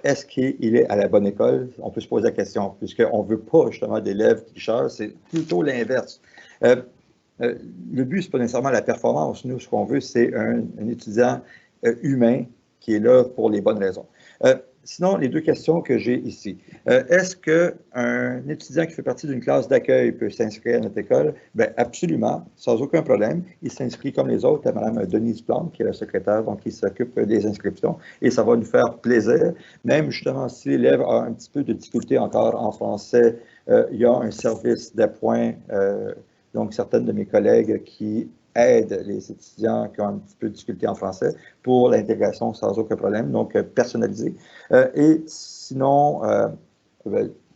est-ce qu'il est à la bonne école? On peut se poser la question, puisqu'on ne veut pas justement d'élèves tricheurs, c'est plutôt l'inverse. Le but, ce n'est pas nécessairement la performance. Nous, ce qu'on veut, c'est un étudiant humain qui est là pour les bonnes raisons. Sinon, les 2 questions que j'ai ici. Est-ce qu'un étudiant qui fait partie d'une classe d'accueil peut s'inscrire à notre école? Bien, absolument, sans aucun problème. Il s'inscrit comme les autres à Mme Denise Plante, qui est la secrétaire, donc qui s'occupe des inscriptions, et ça va nous faire plaisir. Même justement, si l'élève a un petit peu de difficulté encore en français, il y a un service d'appoint, donc certaines de mes collègues qui aide les étudiants qui ont un petit peu de difficulté en français pour l'intégration sans aucun problème, donc personnalisé. Et sinon,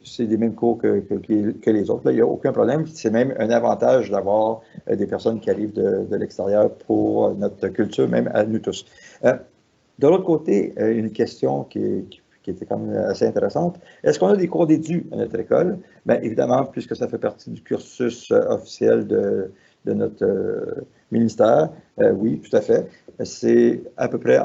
c'est les mêmes cours que les autres. Là, il n'y a aucun problème. C'est même un avantage d'avoir des personnes qui arrivent de l'extérieur pour notre culture, même à nous tous. De l'autre côté, une question qui était quand même assez intéressante. Est-ce qu'on a des cours d'édu à notre école? Bien, évidemment, puisque ça fait partie du cursus officiel de notre ministère, oui, tout à fait. C'est à peu près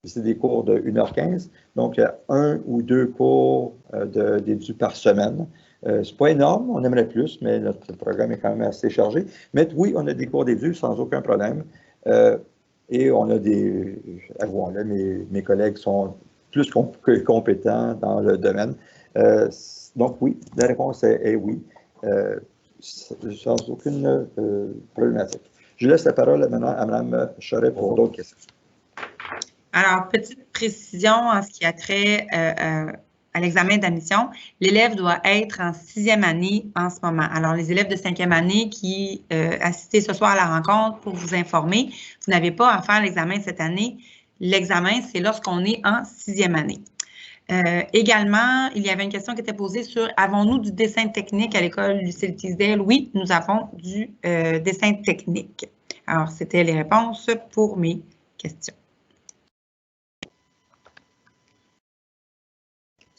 c'est des cours de 1h15, donc il y a 1 ou 2 cours d'édu par semaine. C'est pas énorme, on aimerait plus, mais notre programme est quand même assez chargé. Mais oui, on a des cours d'édu sans aucun problème. Et on a avouons-le, mes collègues sont plus que compétents dans le domaine. Donc oui, la réponse est oui. Sans aucune problématique. Je laisse la parole maintenant à Mme Charret pour d'autres questions. Alors, petite précision en ce qui a trait à l'examen d'admission. L'élève doit être en 6e année en ce moment. Alors, les élèves de 5e année qui assistez ce soir à la rencontre pour vous informer, vous n'avez pas à faire l'examen cette année. L'examen, c'est lorsqu'on est en 6e année. Également, il y avait une question qui était posée sur « Avons-nous du dessin technique à l'école Lucille Teasdale? » Oui, nous avons du dessin technique. Alors, c'était les réponses pour mes questions.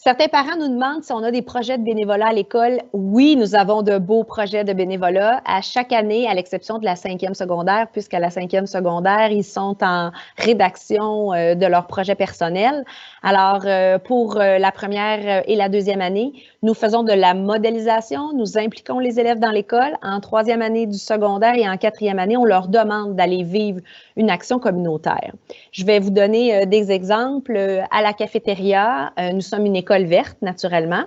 Certains parents nous demandent si on a des projets de bénévolat à l'école. Oui, nous avons de beaux projets de bénévolat à chaque année, à l'exception de la 5e secondaire, puisqu'à la 5e secondaire, ils sont en rédaction de leurs projets personnels. Alors, pour la première et la 2e année, nous faisons de la modélisation, nous impliquons les élèves dans l'école. En 3e année du secondaire et en 4e année, on leur demande d'aller vivre une action communautaire. Je vais vous donner des exemples. À la cafétéria, nous sommes une école verte, naturellement.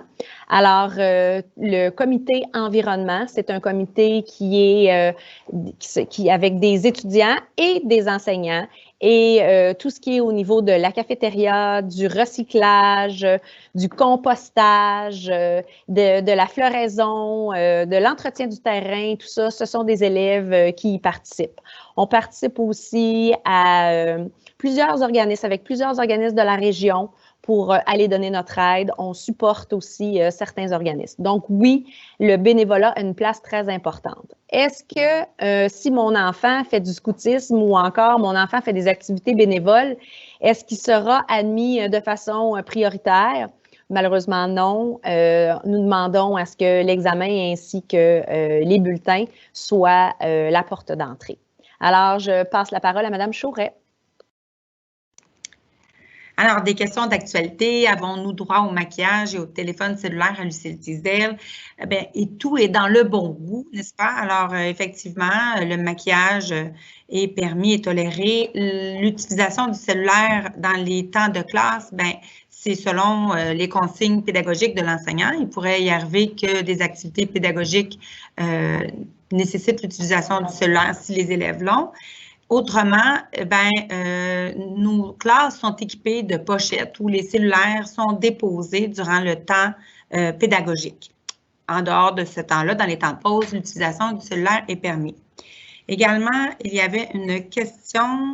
Alors, le comité environnement, c'est un comité qui est avec des étudiants et des enseignants. Et tout ce qui est au niveau de la cafétéria, du recyclage, du compostage, de la floraison, de l'entretien du terrain, tout ça, ce sont des élèves qui y participent. On participe aussi à plusieurs organismes, avec plusieurs organismes de la région pour aller donner notre aide. On supporte aussi certains organismes. Donc oui, le bénévolat a une place très importante. Est-ce que si mon enfant fait du scoutisme ou encore mon enfant fait des activités bénévoles, est-ce qu'il sera admis de façon prioritaire? Malheureusement, non. Nous demandons à ce que l'examen ainsi que les bulletins soient la porte d'entrée. Alors, je passe la parole à Mme Chauret. Alors, des questions d'actualité. Avons-nous droit au maquillage et au téléphone cellulaire à Lucille Teasdale? Bien, et tout est dans le bon goût, n'est-ce pas? Alors, effectivement, le maquillage est permis et toléré. L'utilisation du cellulaire dans les temps de classe, bien, c'est selon les consignes pédagogiques de l'enseignant. Il pourrait y arriver que des activités pédagogiques nécessitent l'utilisation du cellulaire si les élèves l'ont. Autrement, nos classes sont équipées de pochettes où les cellulaires sont déposés durant le temps pédagogique. En dehors de ce temps-là, dans les temps de pause, l'utilisation du cellulaire est permise. Également, il y avait une question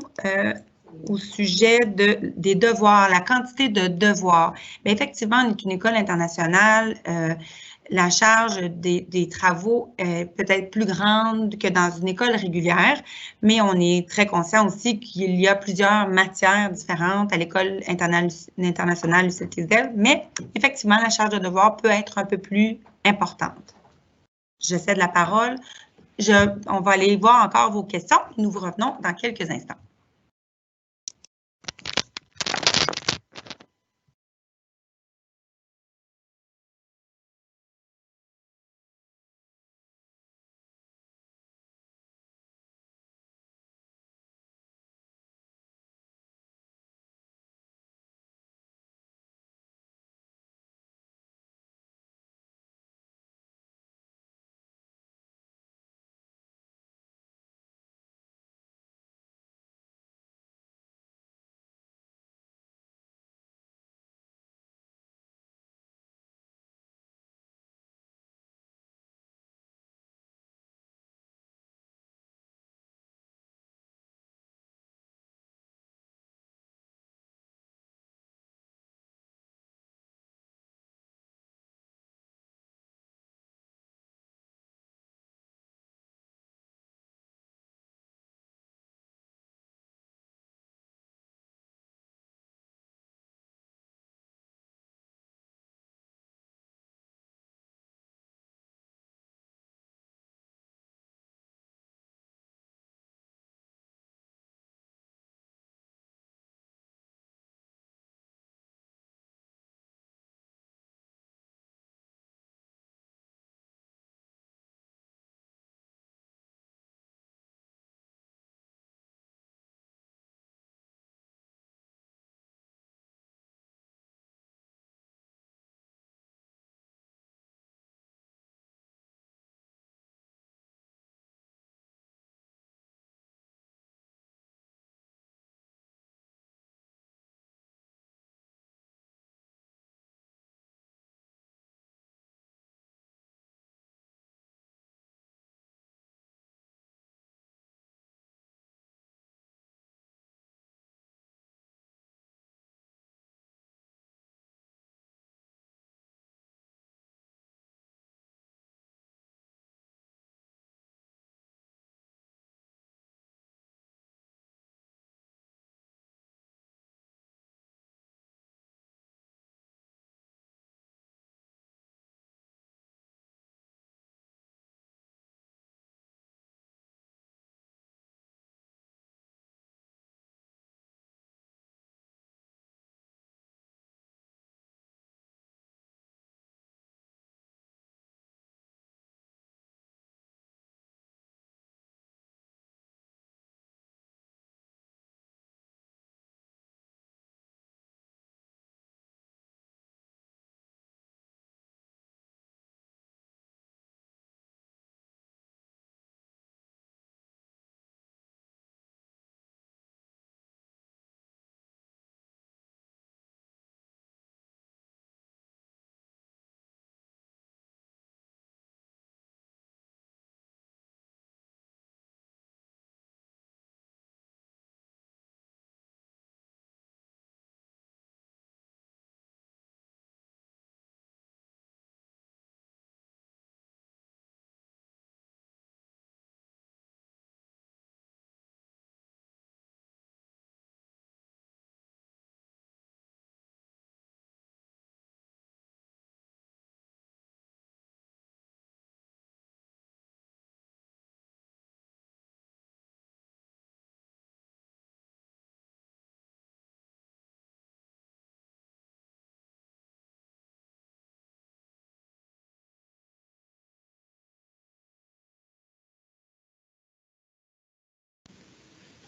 au sujet des devoirs, la quantité de devoirs. Bien, effectivement, on est une école internationale. La charge des travaux est peut-être plus grande que dans une école régulière, mais on est très conscient aussi qu'il y a plusieurs matières différentes à l'école internationale Lucille Teasdale, mais effectivement, la charge de devoir peut être un peu plus importante. Je cède la parole. On va aller voir encore vos questions. Nous vous revenons dans quelques instants.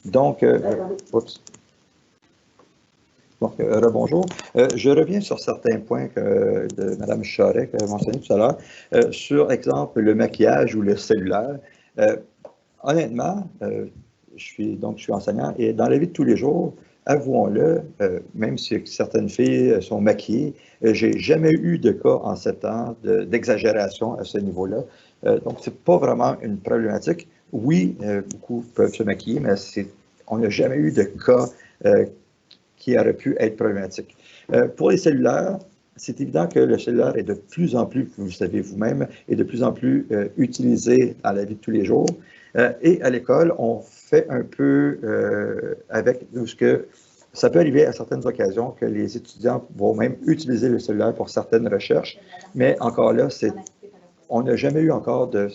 Donc, oups. Donc, rebonjour. Je reviens sur certains points de Mme Charest qui a mentionné tout à l'heure, sur, exemple, le maquillage ou le cellulaire. Honnêtement, je suis enseignant et dans la vie de tous les jours, avouons-le, même si certaines filles sont maquillées, j'ai jamais eu de cas en 7 ans d'exagération à ce niveau-là. Donc, c'est pas vraiment une problématique. Oui, beaucoup peuvent se maquiller, mais on n'a jamais eu de cas qui aurait pu être problématique. Pour les cellulaires, c'est évident que le cellulaire est de plus en plus, vous le savez vous-même, est de plus en plus utilisé dans la vie de tous les jours. Et à l'école, on fait un peu avec ce que ça peut arriver à certaines occasions que les étudiants vont même utiliser le cellulaire pour certaines recherches, mais encore là, on n'a jamais eu encore de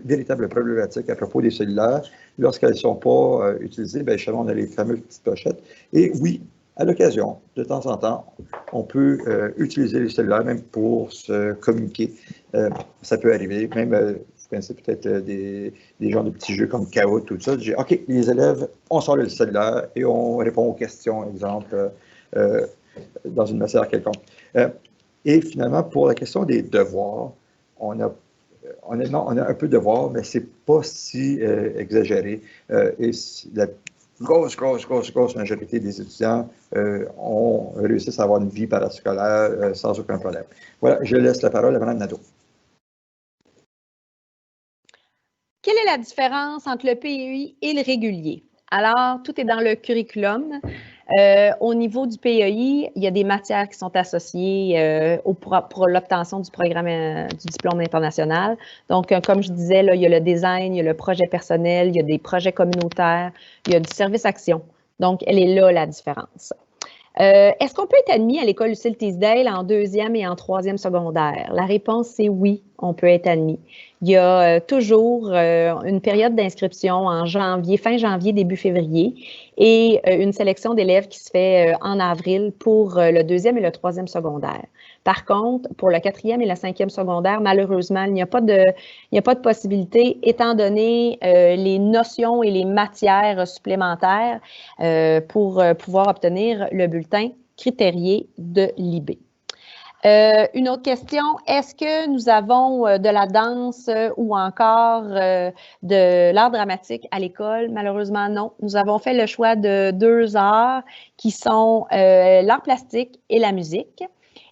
véritable problématique à propos des cellulaires. Lorsqu'elles ne sont pas utilisées, bien, justement, on a les fameuses petites pochettes. Et oui, à l'occasion, de temps en temps, on peut utiliser les cellulaires même pour se communiquer. Ça peut arriver. Même, vous connaissez peut-être des genres de petits jeux comme Kahoot, tout ça. OK, les élèves, on sort le cellulaire et on répond aux questions, exemple, dans une matière quelconque. Et finalement, pour la question des devoirs, on a un peu de devoirs, mais ce n'est pas si exagéré. Et la grosse majorité des étudiants ont réussi à avoir une vie parascolaire sans aucun problème. Voilà, je laisse la parole à Mme Nadeau. Quelle est la différence entre le PEI et le régulier? Alors, tout est dans le curriculum. Au niveau du PEI, il y a des matières qui sont associées pour l'obtention du programme du diplôme international. Donc, comme je disais, là, il y a le design, il y a le projet personnel, il y a des projets communautaires, il y a du service-action. Donc, elle est là, la différence. Est-ce qu'on peut être admis à l'école Lucille Teasdale en 2e et en 3e secondaire? La réponse, c'est oui, on peut être admis. Il y a toujours une période d'inscription en janvier, fin janvier, début février, et une sélection d'élèves qui se fait en avril pour le 2e et le 3e secondaire. Par contre, pour le 4e et le 5e secondaire, malheureusement, il n'y a pas de possibilité, étant donné les notions et les matières supplémentaires pour pouvoir obtenir le bulletin critérié de l'IB. Une autre question, est-ce que nous avons de la danse ou encore de l'art dramatique à l'école? Malheureusement, non. Nous avons fait le choix de 2 arts qui sont l'art plastique et la musique.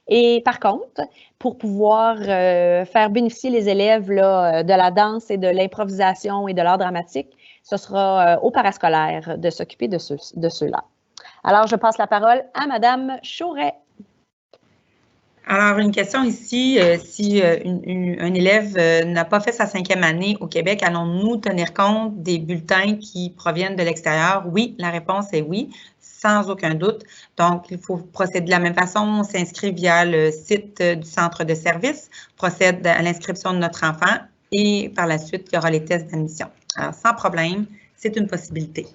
Et par contre, pour pouvoir faire bénéficier les élèves là, de la danse et de l'improvisation et de l'art dramatique, ce sera au parascolaire de s'occuper de ceux-là. Alors, je passe la parole à Mme Chauret. Alors, une question ici, si un élève n'a pas fait sa 5e année au Québec, allons-nous tenir compte des bulletins qui proviennent de l'extérieur? Oui, la réponse est oui, sans aucun doute. Donc, il faut procéder de la même façon. On s'inscrit via le site du centre de service, procède à l'inscription de notre enfant et par la suite, il y aura les tests d'admission. Alors, sans problème, c'est une possibilité.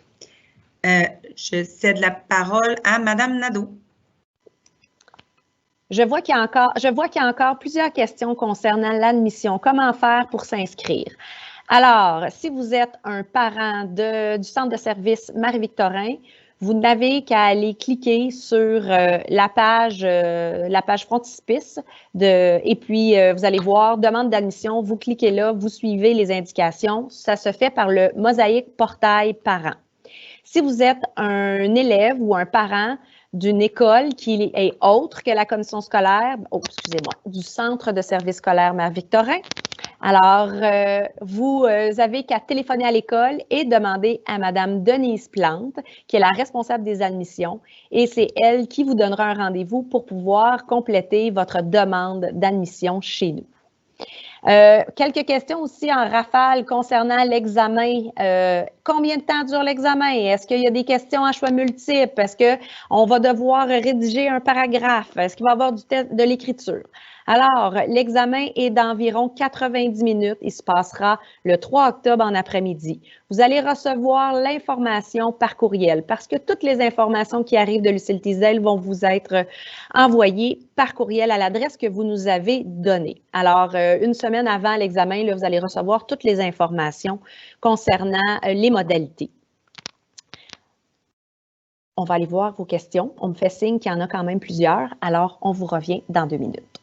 Je cède la parole à Mme Nadeau. Je vois qu'il y a encore plusieurs questions concernant l'admission. Comment faire pour s'inscrire? Alors, si vous êtes un parent du centre de service Marie-Victorin, vous n'avez qu'à aller cliquer sur la page frontispice et puis vous allez voir demande d'admission. Vous cliquez là, vous suivez les indications. Ça se fait par le mosaïque portail parent. Si vous êtes un élève ou un parent d'une école qui est autre que la commission scolaire, du centre de service scolaire Marie-Victorin, alors vous avez qu'à téléphoner à l'école et demander à Mme Denise Plante, qui est la responsable des admissions, et c'est elle qui vous donnera un rendez-vous pour pouvoir compléter votre demande d'admission chez nous. Quelques questions aussi en rafale concernant l'examen. Combien de temps dure l'examen? Est-ce qu'il y a des questions à choix multiples? Est-ce qu'on va devoir rédiger un paragraphe? Est-ce qu'il va y avoir de l'écriture? Alors, l'examen est d'environ 90 minutes. Il se passera le 3 octobre en après-midi. Vous allez recevoir l'information par courriel parce que toutes les informations qui arrivent de Lucille Teasdale vont vous être envoyées par courriel à l'adresse que vous nous avez donnée. Alors, une semaine avant l'examen, vous allez recevoir toutes les informations concernant les modalités. on va aller voir vos questions. On me fait signe qu'il y en a quand même plusieurs, alors on vous revient dans 2 minutes.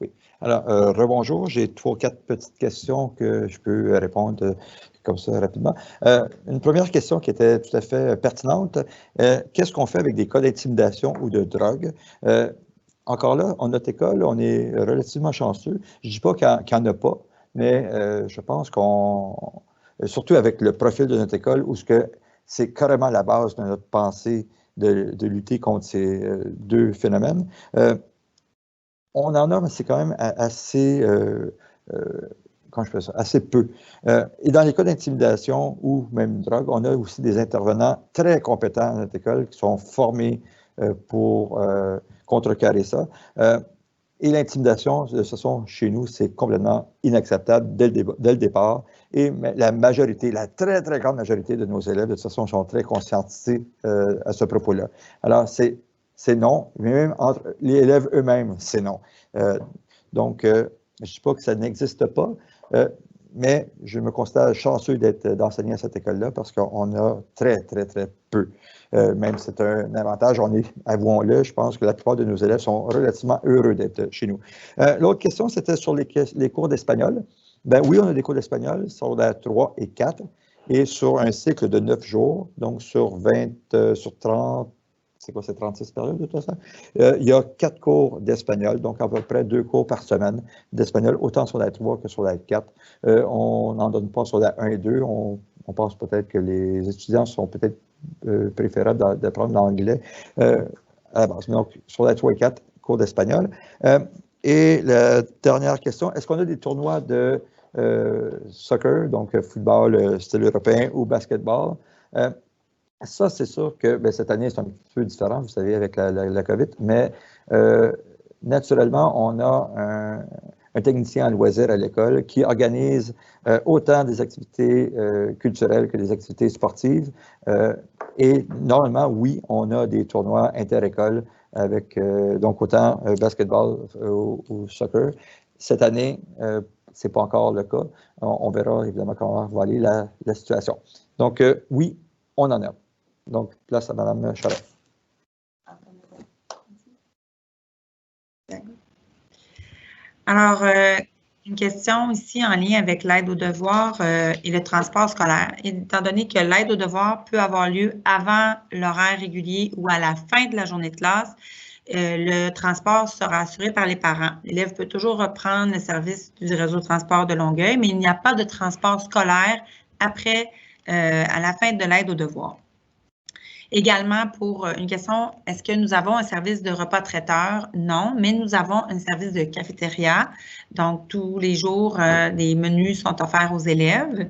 Oui. Alors, rebonjour. J'ai 3 ou 4 petites questions que je peux répondre comme ça rapidement. Une première question qui était tout à fait pertinente. Qu'est-ce qu'on fait avec des cas d'intimidation ou de drogue? Encore là, en notre école, on est relativement chanceux. Je ne dis pas qu'il n'y en a pas, mais je pense surtout avec le profil de notre école, où c'est carrément la base de notre pensée de lutter contre ces 2 phénomènes. On en a, mais c'est quand même assez, comment je fais ça, assez peu. Et dans les cas d'intimidation ou même de drogue, on a aussi des intervenants très compétents à notre école qui sont formés pour contrecarrer ça. Et l'intimidation, de toute façon, chez nous, c'est complètement inacceptable dès le départ. Et la majorité, la très, très grande majorité de nos élèves, de toute façon, sont très conscientisés à ce propos-là. Alors, c'est non, mais même entre les élèves eux-mêmes, c'est non. Donc, je ne dis pas que ça n'existe pas, mais je me considère chanceux d'enseigner à cette école-là parce qu'on a très, très, très peu. Même c'est un avantage, avouons-le, je pense que la plupart de nos élèves sont relativement heureux d'être chez nous. L'autre question, c'était sur les cours d'espagnol. Ben oui, on a des cours d'espagnol, secondaire 3 et 4, et sur un cycle de 9 jours, donc sur 30, c'est quoi, c'est 36 périodes de tout ça? Il y a 4 cours d'espagnol, donc à peu près 2 cours par semaine d'espagnol, autant sur la 3 que sur la 4. On n'en donne pas sur la 1 et 2. On pense peut-être que les étudiants sont peut-être préférables d'apprendre l'anglais à la base. Donc, sur la 3 et 4, cours d'espagnol. Et la dernière question, est-ce qu'on a des tournois de soccer, donc football style européen ou basketball? Ça, c'est sûr que cette année, c'est un petit peu différent, vous savez, avec la COVID, mais naturellement, on a un technicien en loisirs à l'école qui organise autant des activités culturelles que des activités sportives. Et normalement, oui, on a des tournois inter-écoles avec donc autant basketball ou soccer. Cette année, ce n'est pas encore le cas. On verra évidemment comment va aller la situation. Donc, oui, on en a. Donc, place à Mme Charette. Alors, une question ici en lien avec l'aide aux devoirs et le transport scolaire. Étant donné que l'aide aux devoirs peut avoir lieu avant l'horaire régulier ou à la fin de la journée de classe, le transport sera assuré par les parents. L'élève peut toujours reprendre le service du réseau de transport de Longueuil, mais il n'y a pas de transport scolaire après, à la fin de l'aide aux devoirs. Également, pour une question, est-ce que nous avons un service de repas traiteur? Non, mais nous avons un service de cafétéria. Donc, tous les jours, des menus sont offerts aux élèves,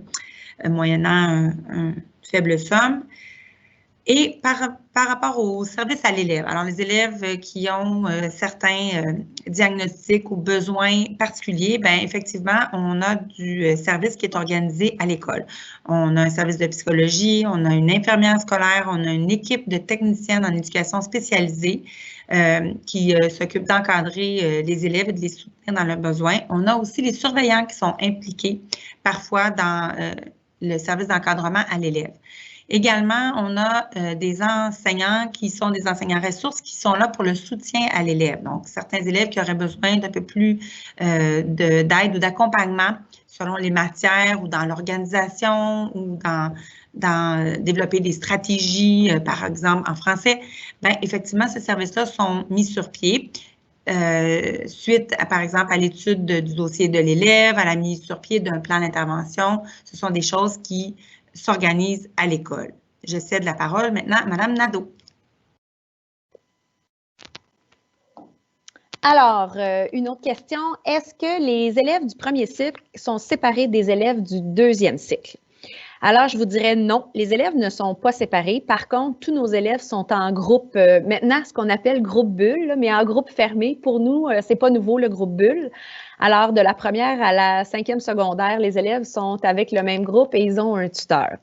moyennant une faible somme. Et par rapport au service à l'élève, alors les élèves qui ont certains diagnostics ou besoins particuliers, bien effectivement, on a du service qui est organisé à l'école. On a un service de psychologie, on a une infirmière scolaire, on a une équipe de techniciennes en éducation spécialisée qui s'occupe d'encadrer les élèves et de les soutenir dans leurs besoins. On a aussi les surveillants qui sont impliqués parfois dans le service d'encadrement à l'élève. Également, on a des enseignants qui sont des enseignants ressources qui sont là pour le soutien à l'élève. Donc, certains élèves qui auraient besoin d'un peu plus d'aide ou d'accompagnement selon les matières ou dans l'organisation ou dans développer des stratégies, par exemple en français, bien, effectivement, ces services-là sont mis sur pied. Suite, par exemple, à l'étude du dossier de l'élève, à la mise sur pied d'un plan d'intervention, ce sont des choses qui s'organisent à l'école. Je cède la parole maintenant à Mme Nadeau. Alors, une autre question. Est-ce que les élèves du premier cycle sont séparés des élèves du deuxième cycle? Alors, je vous dirais non, les élèves ne sont pas séparés. Par contre, tous nos élèves sont en groupe, maintenant ce qu'on appelle groupe bulle, mais en groupe fermé. Pour nous, c'est pas nouveau le groupe bulle. Alors, de la première à la 5e secondaire, les élèves sont avec le même groupe et ils ont un tuteur.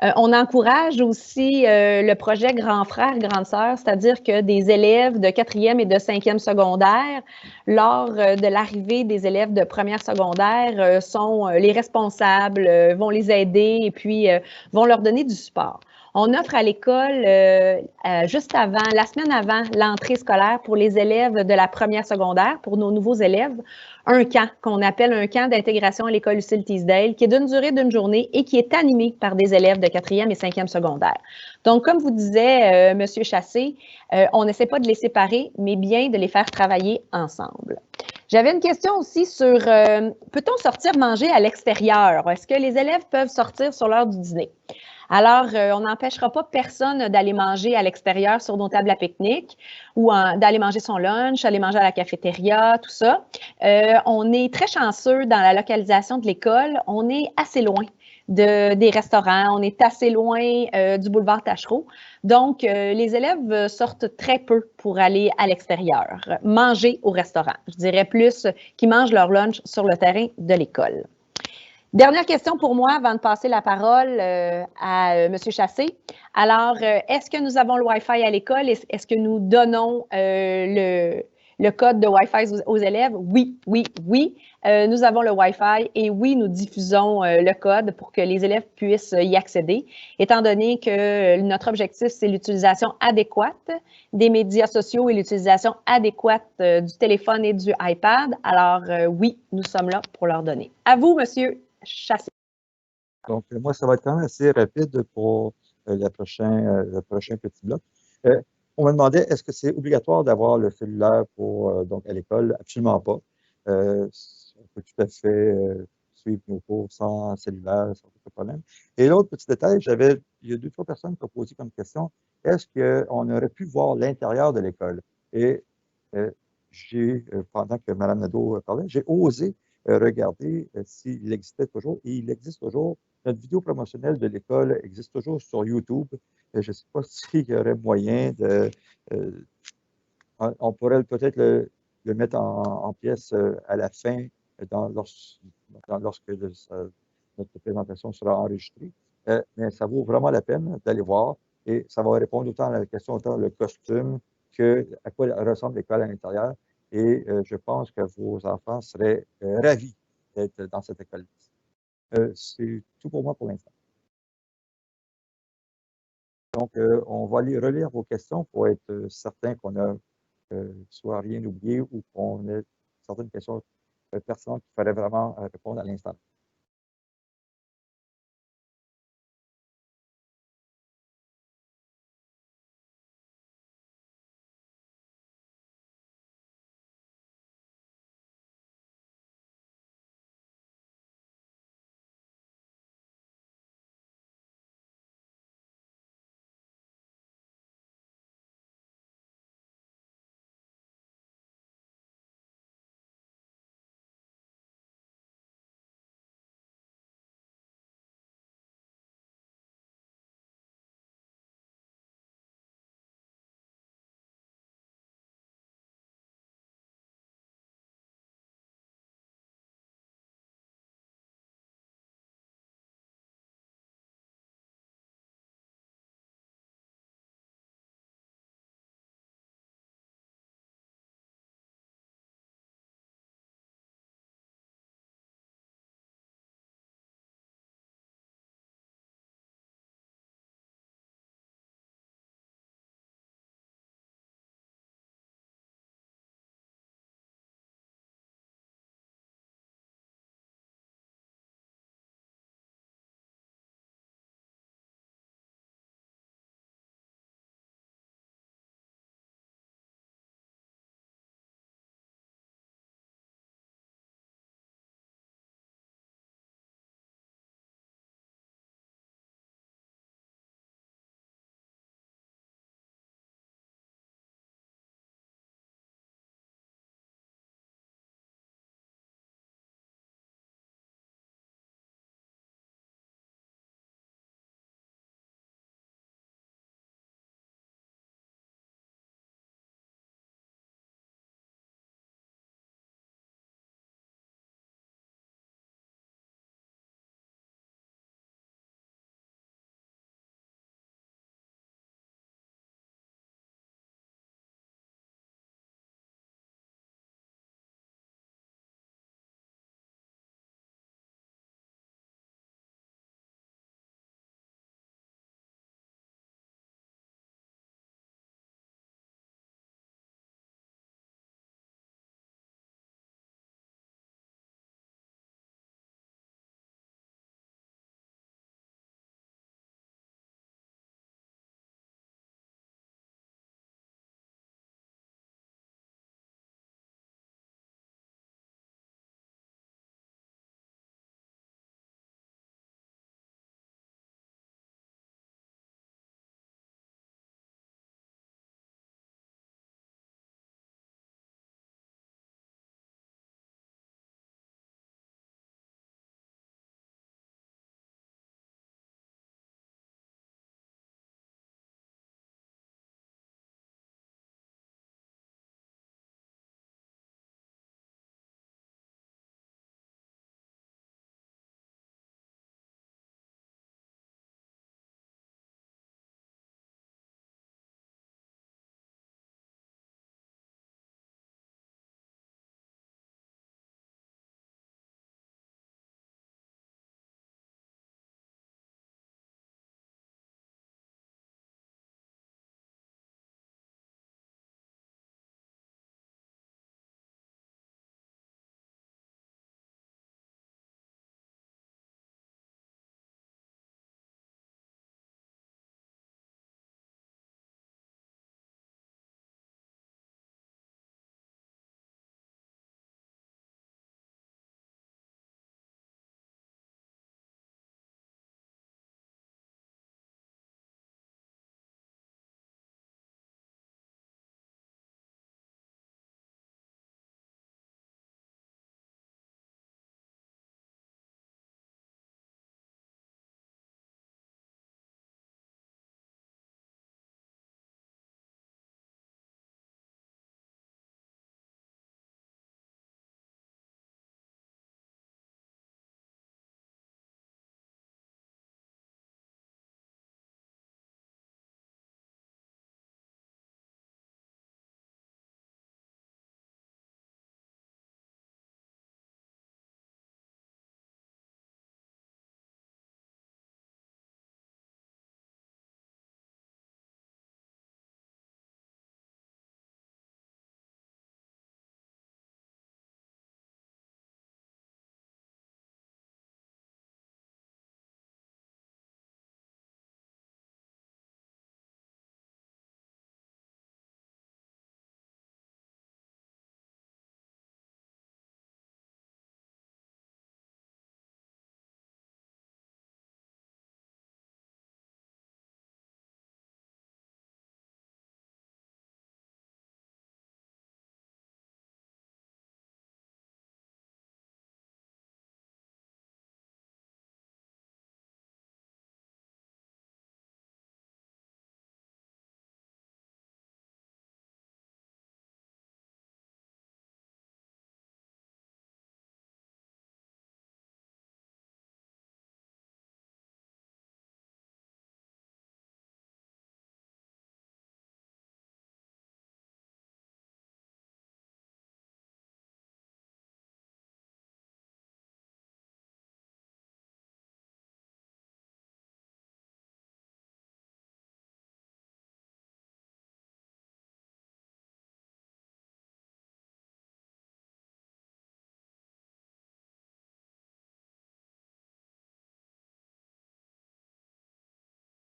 On encourage aussi le projet Grand frère, grande sœur, c'est-à-dire que des élèves de 4e et de 5e secondaire, lors de l'arrivée des élèves de première secondaire, sont les responsables, vont les aider et puis vont leur donner du support. On offre à l'école, juste avant, la semaine avant l'entrée scolaire pour les élèves de la première secondaire, pour nos nouveaux élèves, un camp qu'on appelle un camp d'intégration à l'école Lucille Teasdale, qui est d'une durée d'une et qui est animé par des élèves de 4e et 5e secondaire. Donc, comme vous disait M. Chassé, on n'essaie pas de les séparer, mais bien de les faire travailler ensemble. J'avais une question aussi sur, peut-on sortir manger à l'extérieur? Est-ce que les élèves peuvent sortir sur l'heure du dîner? Alors, on n'empêchera pas personne d'aller manger à l'extérieur sur nos tables à pique-nique ou d'aller manger son lunch, aller manger à la cafétéria, tout ça. On est très chanceux dans la localisation de l'école. On est assez loin des restaurants. On est assez loin du boulevard Tachereau. Donc, les élèves sortent très peu pour aller à l'extérieur, manger au restaurant. Je dirais plus qu'ils mangent leur lunch sur le terrain de l'école. Dernière question pour moi avant de passer la parole à M. Chassé. Alors, est-ce que nous avons le Wi-Fi à l'école? Est-ce que nous donnons le code de Wi-Fi aux élèves? Oui, oui, oui. Nous avons le Wi-Fi et oui, nous diffusons le code pour que les élèves puissent y accéder, étant donné que notre objectif, c'est l'utilisation adéquate des médias sociaux et l'utilisation adéquate du téléphone et du iPad. Alors, oui, nous sommes là pour leur donner. À vous, M. Chassé. Donc, moi, ça va être quand même assez rapide pour le prochain petit bloc. On me demandait, est-ce que c'est obligatoire d'avoir le cellulaire donc à l'école? Absolument pas. On peut tout à fait suivre nos cours sans cellulaire, sans aucun problème. Et l'autre petit détail, il y a 2-3 personnes qui ont posé comme question, est-ce qu'on aurait pu voir l'intérieur de l'école? Et pendant que Mme Nadeau parlait, j'ai osé regarder s'il existait toujours. Et il existe toujours. Notre vidéo promotionnelle de l'école existe toujours sur YouTube. Je ne sais pas s'il y aurait moyen de... on pourrait peut-être le mettre en pièce à la fin, lorsque notre présentation sera enregistrée. Mais ça vaut vraiment la peine d'aller voir. Et ça va répondre autant à la question, autant le costume, à quoi ressemble l'école à l'intérieur. Et je pense que vos enfants seraient ravis d'être dans cette école. C'est tout pour moi pour l'instant. Donc, on va aller relire vos questions pour être certain qu'on a soit rien oublié ou qu'on ait certaines questions pertinentes qu'il fallait vraiment répondre à l'instant.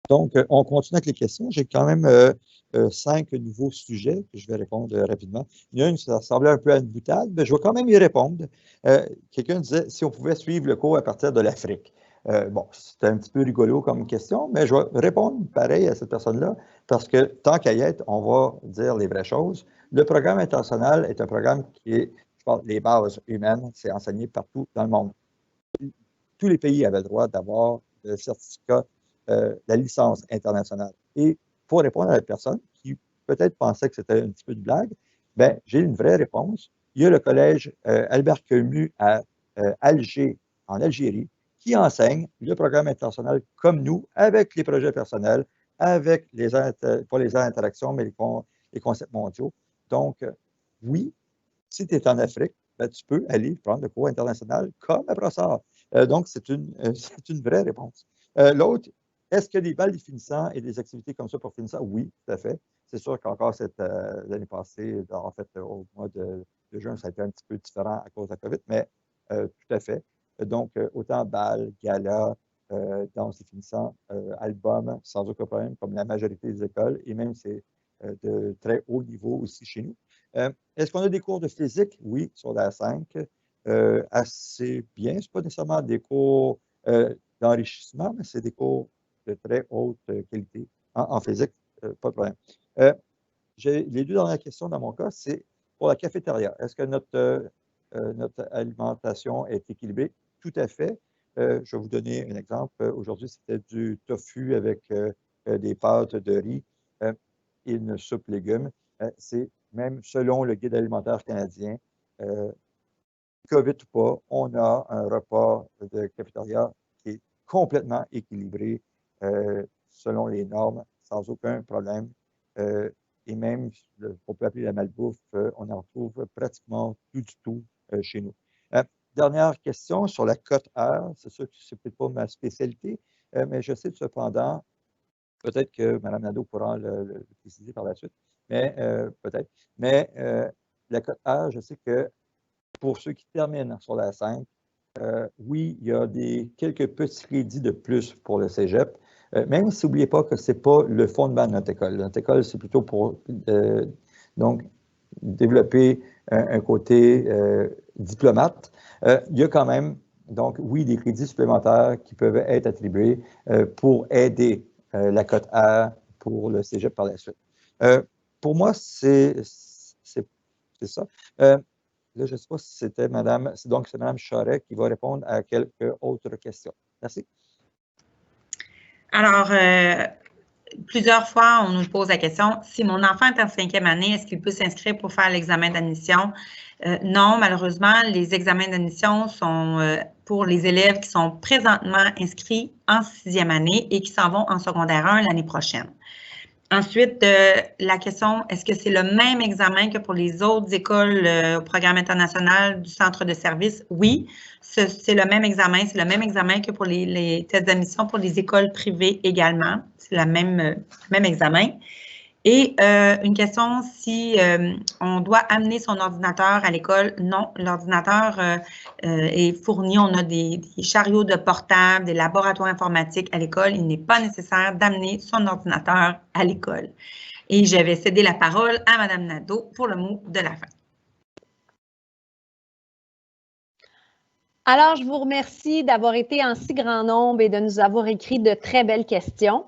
Donc, on continue avec les questions. J'ai quand même 5 nouveaux sujets que je vais répondre rapidement. Il y en a une, ça ressemblait un peu à une boutade, mais je vais quand même y répondre. Quelqu'un disait si on pouvait suivre le cours à partir de l'Afrique. Bon, c'était un petit peu rigolo comme question, mais je vais répondre pareil à cette personne-là, parce que tant qu'à y être, on va dire les vraies choses. Le programme international est un programme qui est, je parle des bases humaines, c'est enseigné partout dans le monde. Tous les pays avaient le droit d'avoir le certificat, la licence internationale. Et pour répondre à la personne qui peut-être pensait que c'était un petit peu de blague, ben, j'ai une vraie réponse. Il y a le collège Albert Camus à Alger, en Algérie, qui enseigne le programme international comme nous, avec les projets personnels, avec les, pas les interactions, mais les concepts mondiaux. Donc, oui, si tu es en Afrique, ben, tu peux aller prendre le cours international comme à Brossard. Donc, c'est une vraie réponse. L'autre, est-ce qu'il y a des balles de finissants et des activités comme ça pour finissants? Oui, tout à fait. C'est sûr qu'encore l'année passée, en fait, au mois de juin, ça a été un petit peu différent à cause de la COVID, mais tout à fait. Donc, autant balles, galas, danse des finissants, albums, sans aucun problème, comme la majorité des écoles, et même c'est de très haut niveau aussi chez nous. Est-ce qu'on a des cours de physique? Oui, sur la 5. Assez bien. Ce n'est pas nécessairement des cours d'enrichissement, mais c'est des cours de très haute qualité en physique, pas de problème. Les 2 dernières questions dans mon cas, c'est pour la cafétéria. Est-ce que notre alimentation est équilibrée? Tout à fait. Je vais vous donner un exemple. Aujourd'hui, c'était du tofu avec des pâtes de riz et une soupe légumes. C'est même selon le guide alimentaire canadien, COVID ou pas, on a un repas de cafétéria qui est complètement équilibré selon les normes, sans aucun problème. Et même, on peut appeler la malbouffe, on en retrouve pratiquement plus du tout chez nous. Dernière question sur la cote heure. C'est sûr que ce n'est peut-être pas ma spécialité, mais je sais cependant, peut-être que Mme Nadeau pourra le préciser par la suite, mais peut-être. Mais la cote heure, je sais que pour ceux qui terminent sur la 5, oui, il y a quelques petits crédits de plus pour le cégep, même si n'oubliez pas que ce n'est pas le fondement de notre école. Notre école, c'est plutôt pour donc, développer un côté diplomate. Il y a quand même, donc, oui, des crédits supplémentaires qui peuvent être attribués pour aider la cote A pour le cégep par la suite. Pour moi, c'est ça. Là, je ne sais pas si c'était Mme, donc c'est Mme Charret qui va répondre à quelques autres questions. Merci. Alors, plusieurs fois, on nous pose la question, si mon enfant est en 5e année, est-ce qu'il peut s'inscrire pour faire l'examen d'admission? Non, malheureusement, les examens d'admission sont pour les élèves qui sont présentement inscrits en 6e année et qui s'en vont en secondaire 1 l'année prochaine. Ensuite, la question, est-ce que c'est le même examen que pour les autres écoles au programme international du centre de service? Oui, c'est le même examen. C'est le même examen que pour les tests d'admission pour les écoles privées également. C'est le même examen. Et une question, si on doit amener son ordinateur à l'école, non, l'ordinateur est fourni. On a des chariots de portable, des laboratoires informatiques à l'école. Il n'est pas nécessaire d'amener son ordinateur à l'école. Et je vais céder la parole à Mme Nadeau pour le mot de la fin. Alors, je vous remercie d'avoir été en si grand nombre et de nous avoir écrit de très belles questions.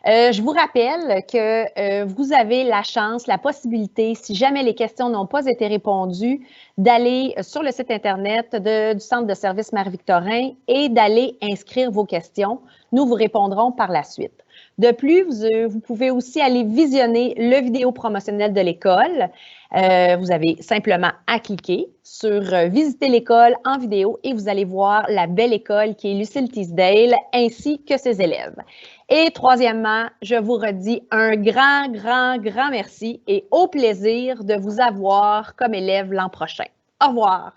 Je vous rappelle que vous avez la chance, la possibilité, si jamais les questions n'ont pas été répondues, d'aller sur le site Internet du Centre de services Marie-Victorin et d'aller inscrire vos questions. Nous vous répondrons par la suite. De plus, vous pouvez aussi aller visionner le vidéo promotionnel de l'école. Vous avez simplement à cliquer sur « Visiter l'école en vidéo » et vous allez voir la belle école qui est Lucille Teasdale ainsi que ses élèves. Et troisièmement, je vous redis un grand merci et au plaisir de vous avoir comme élève l'an prochain. Au revoir.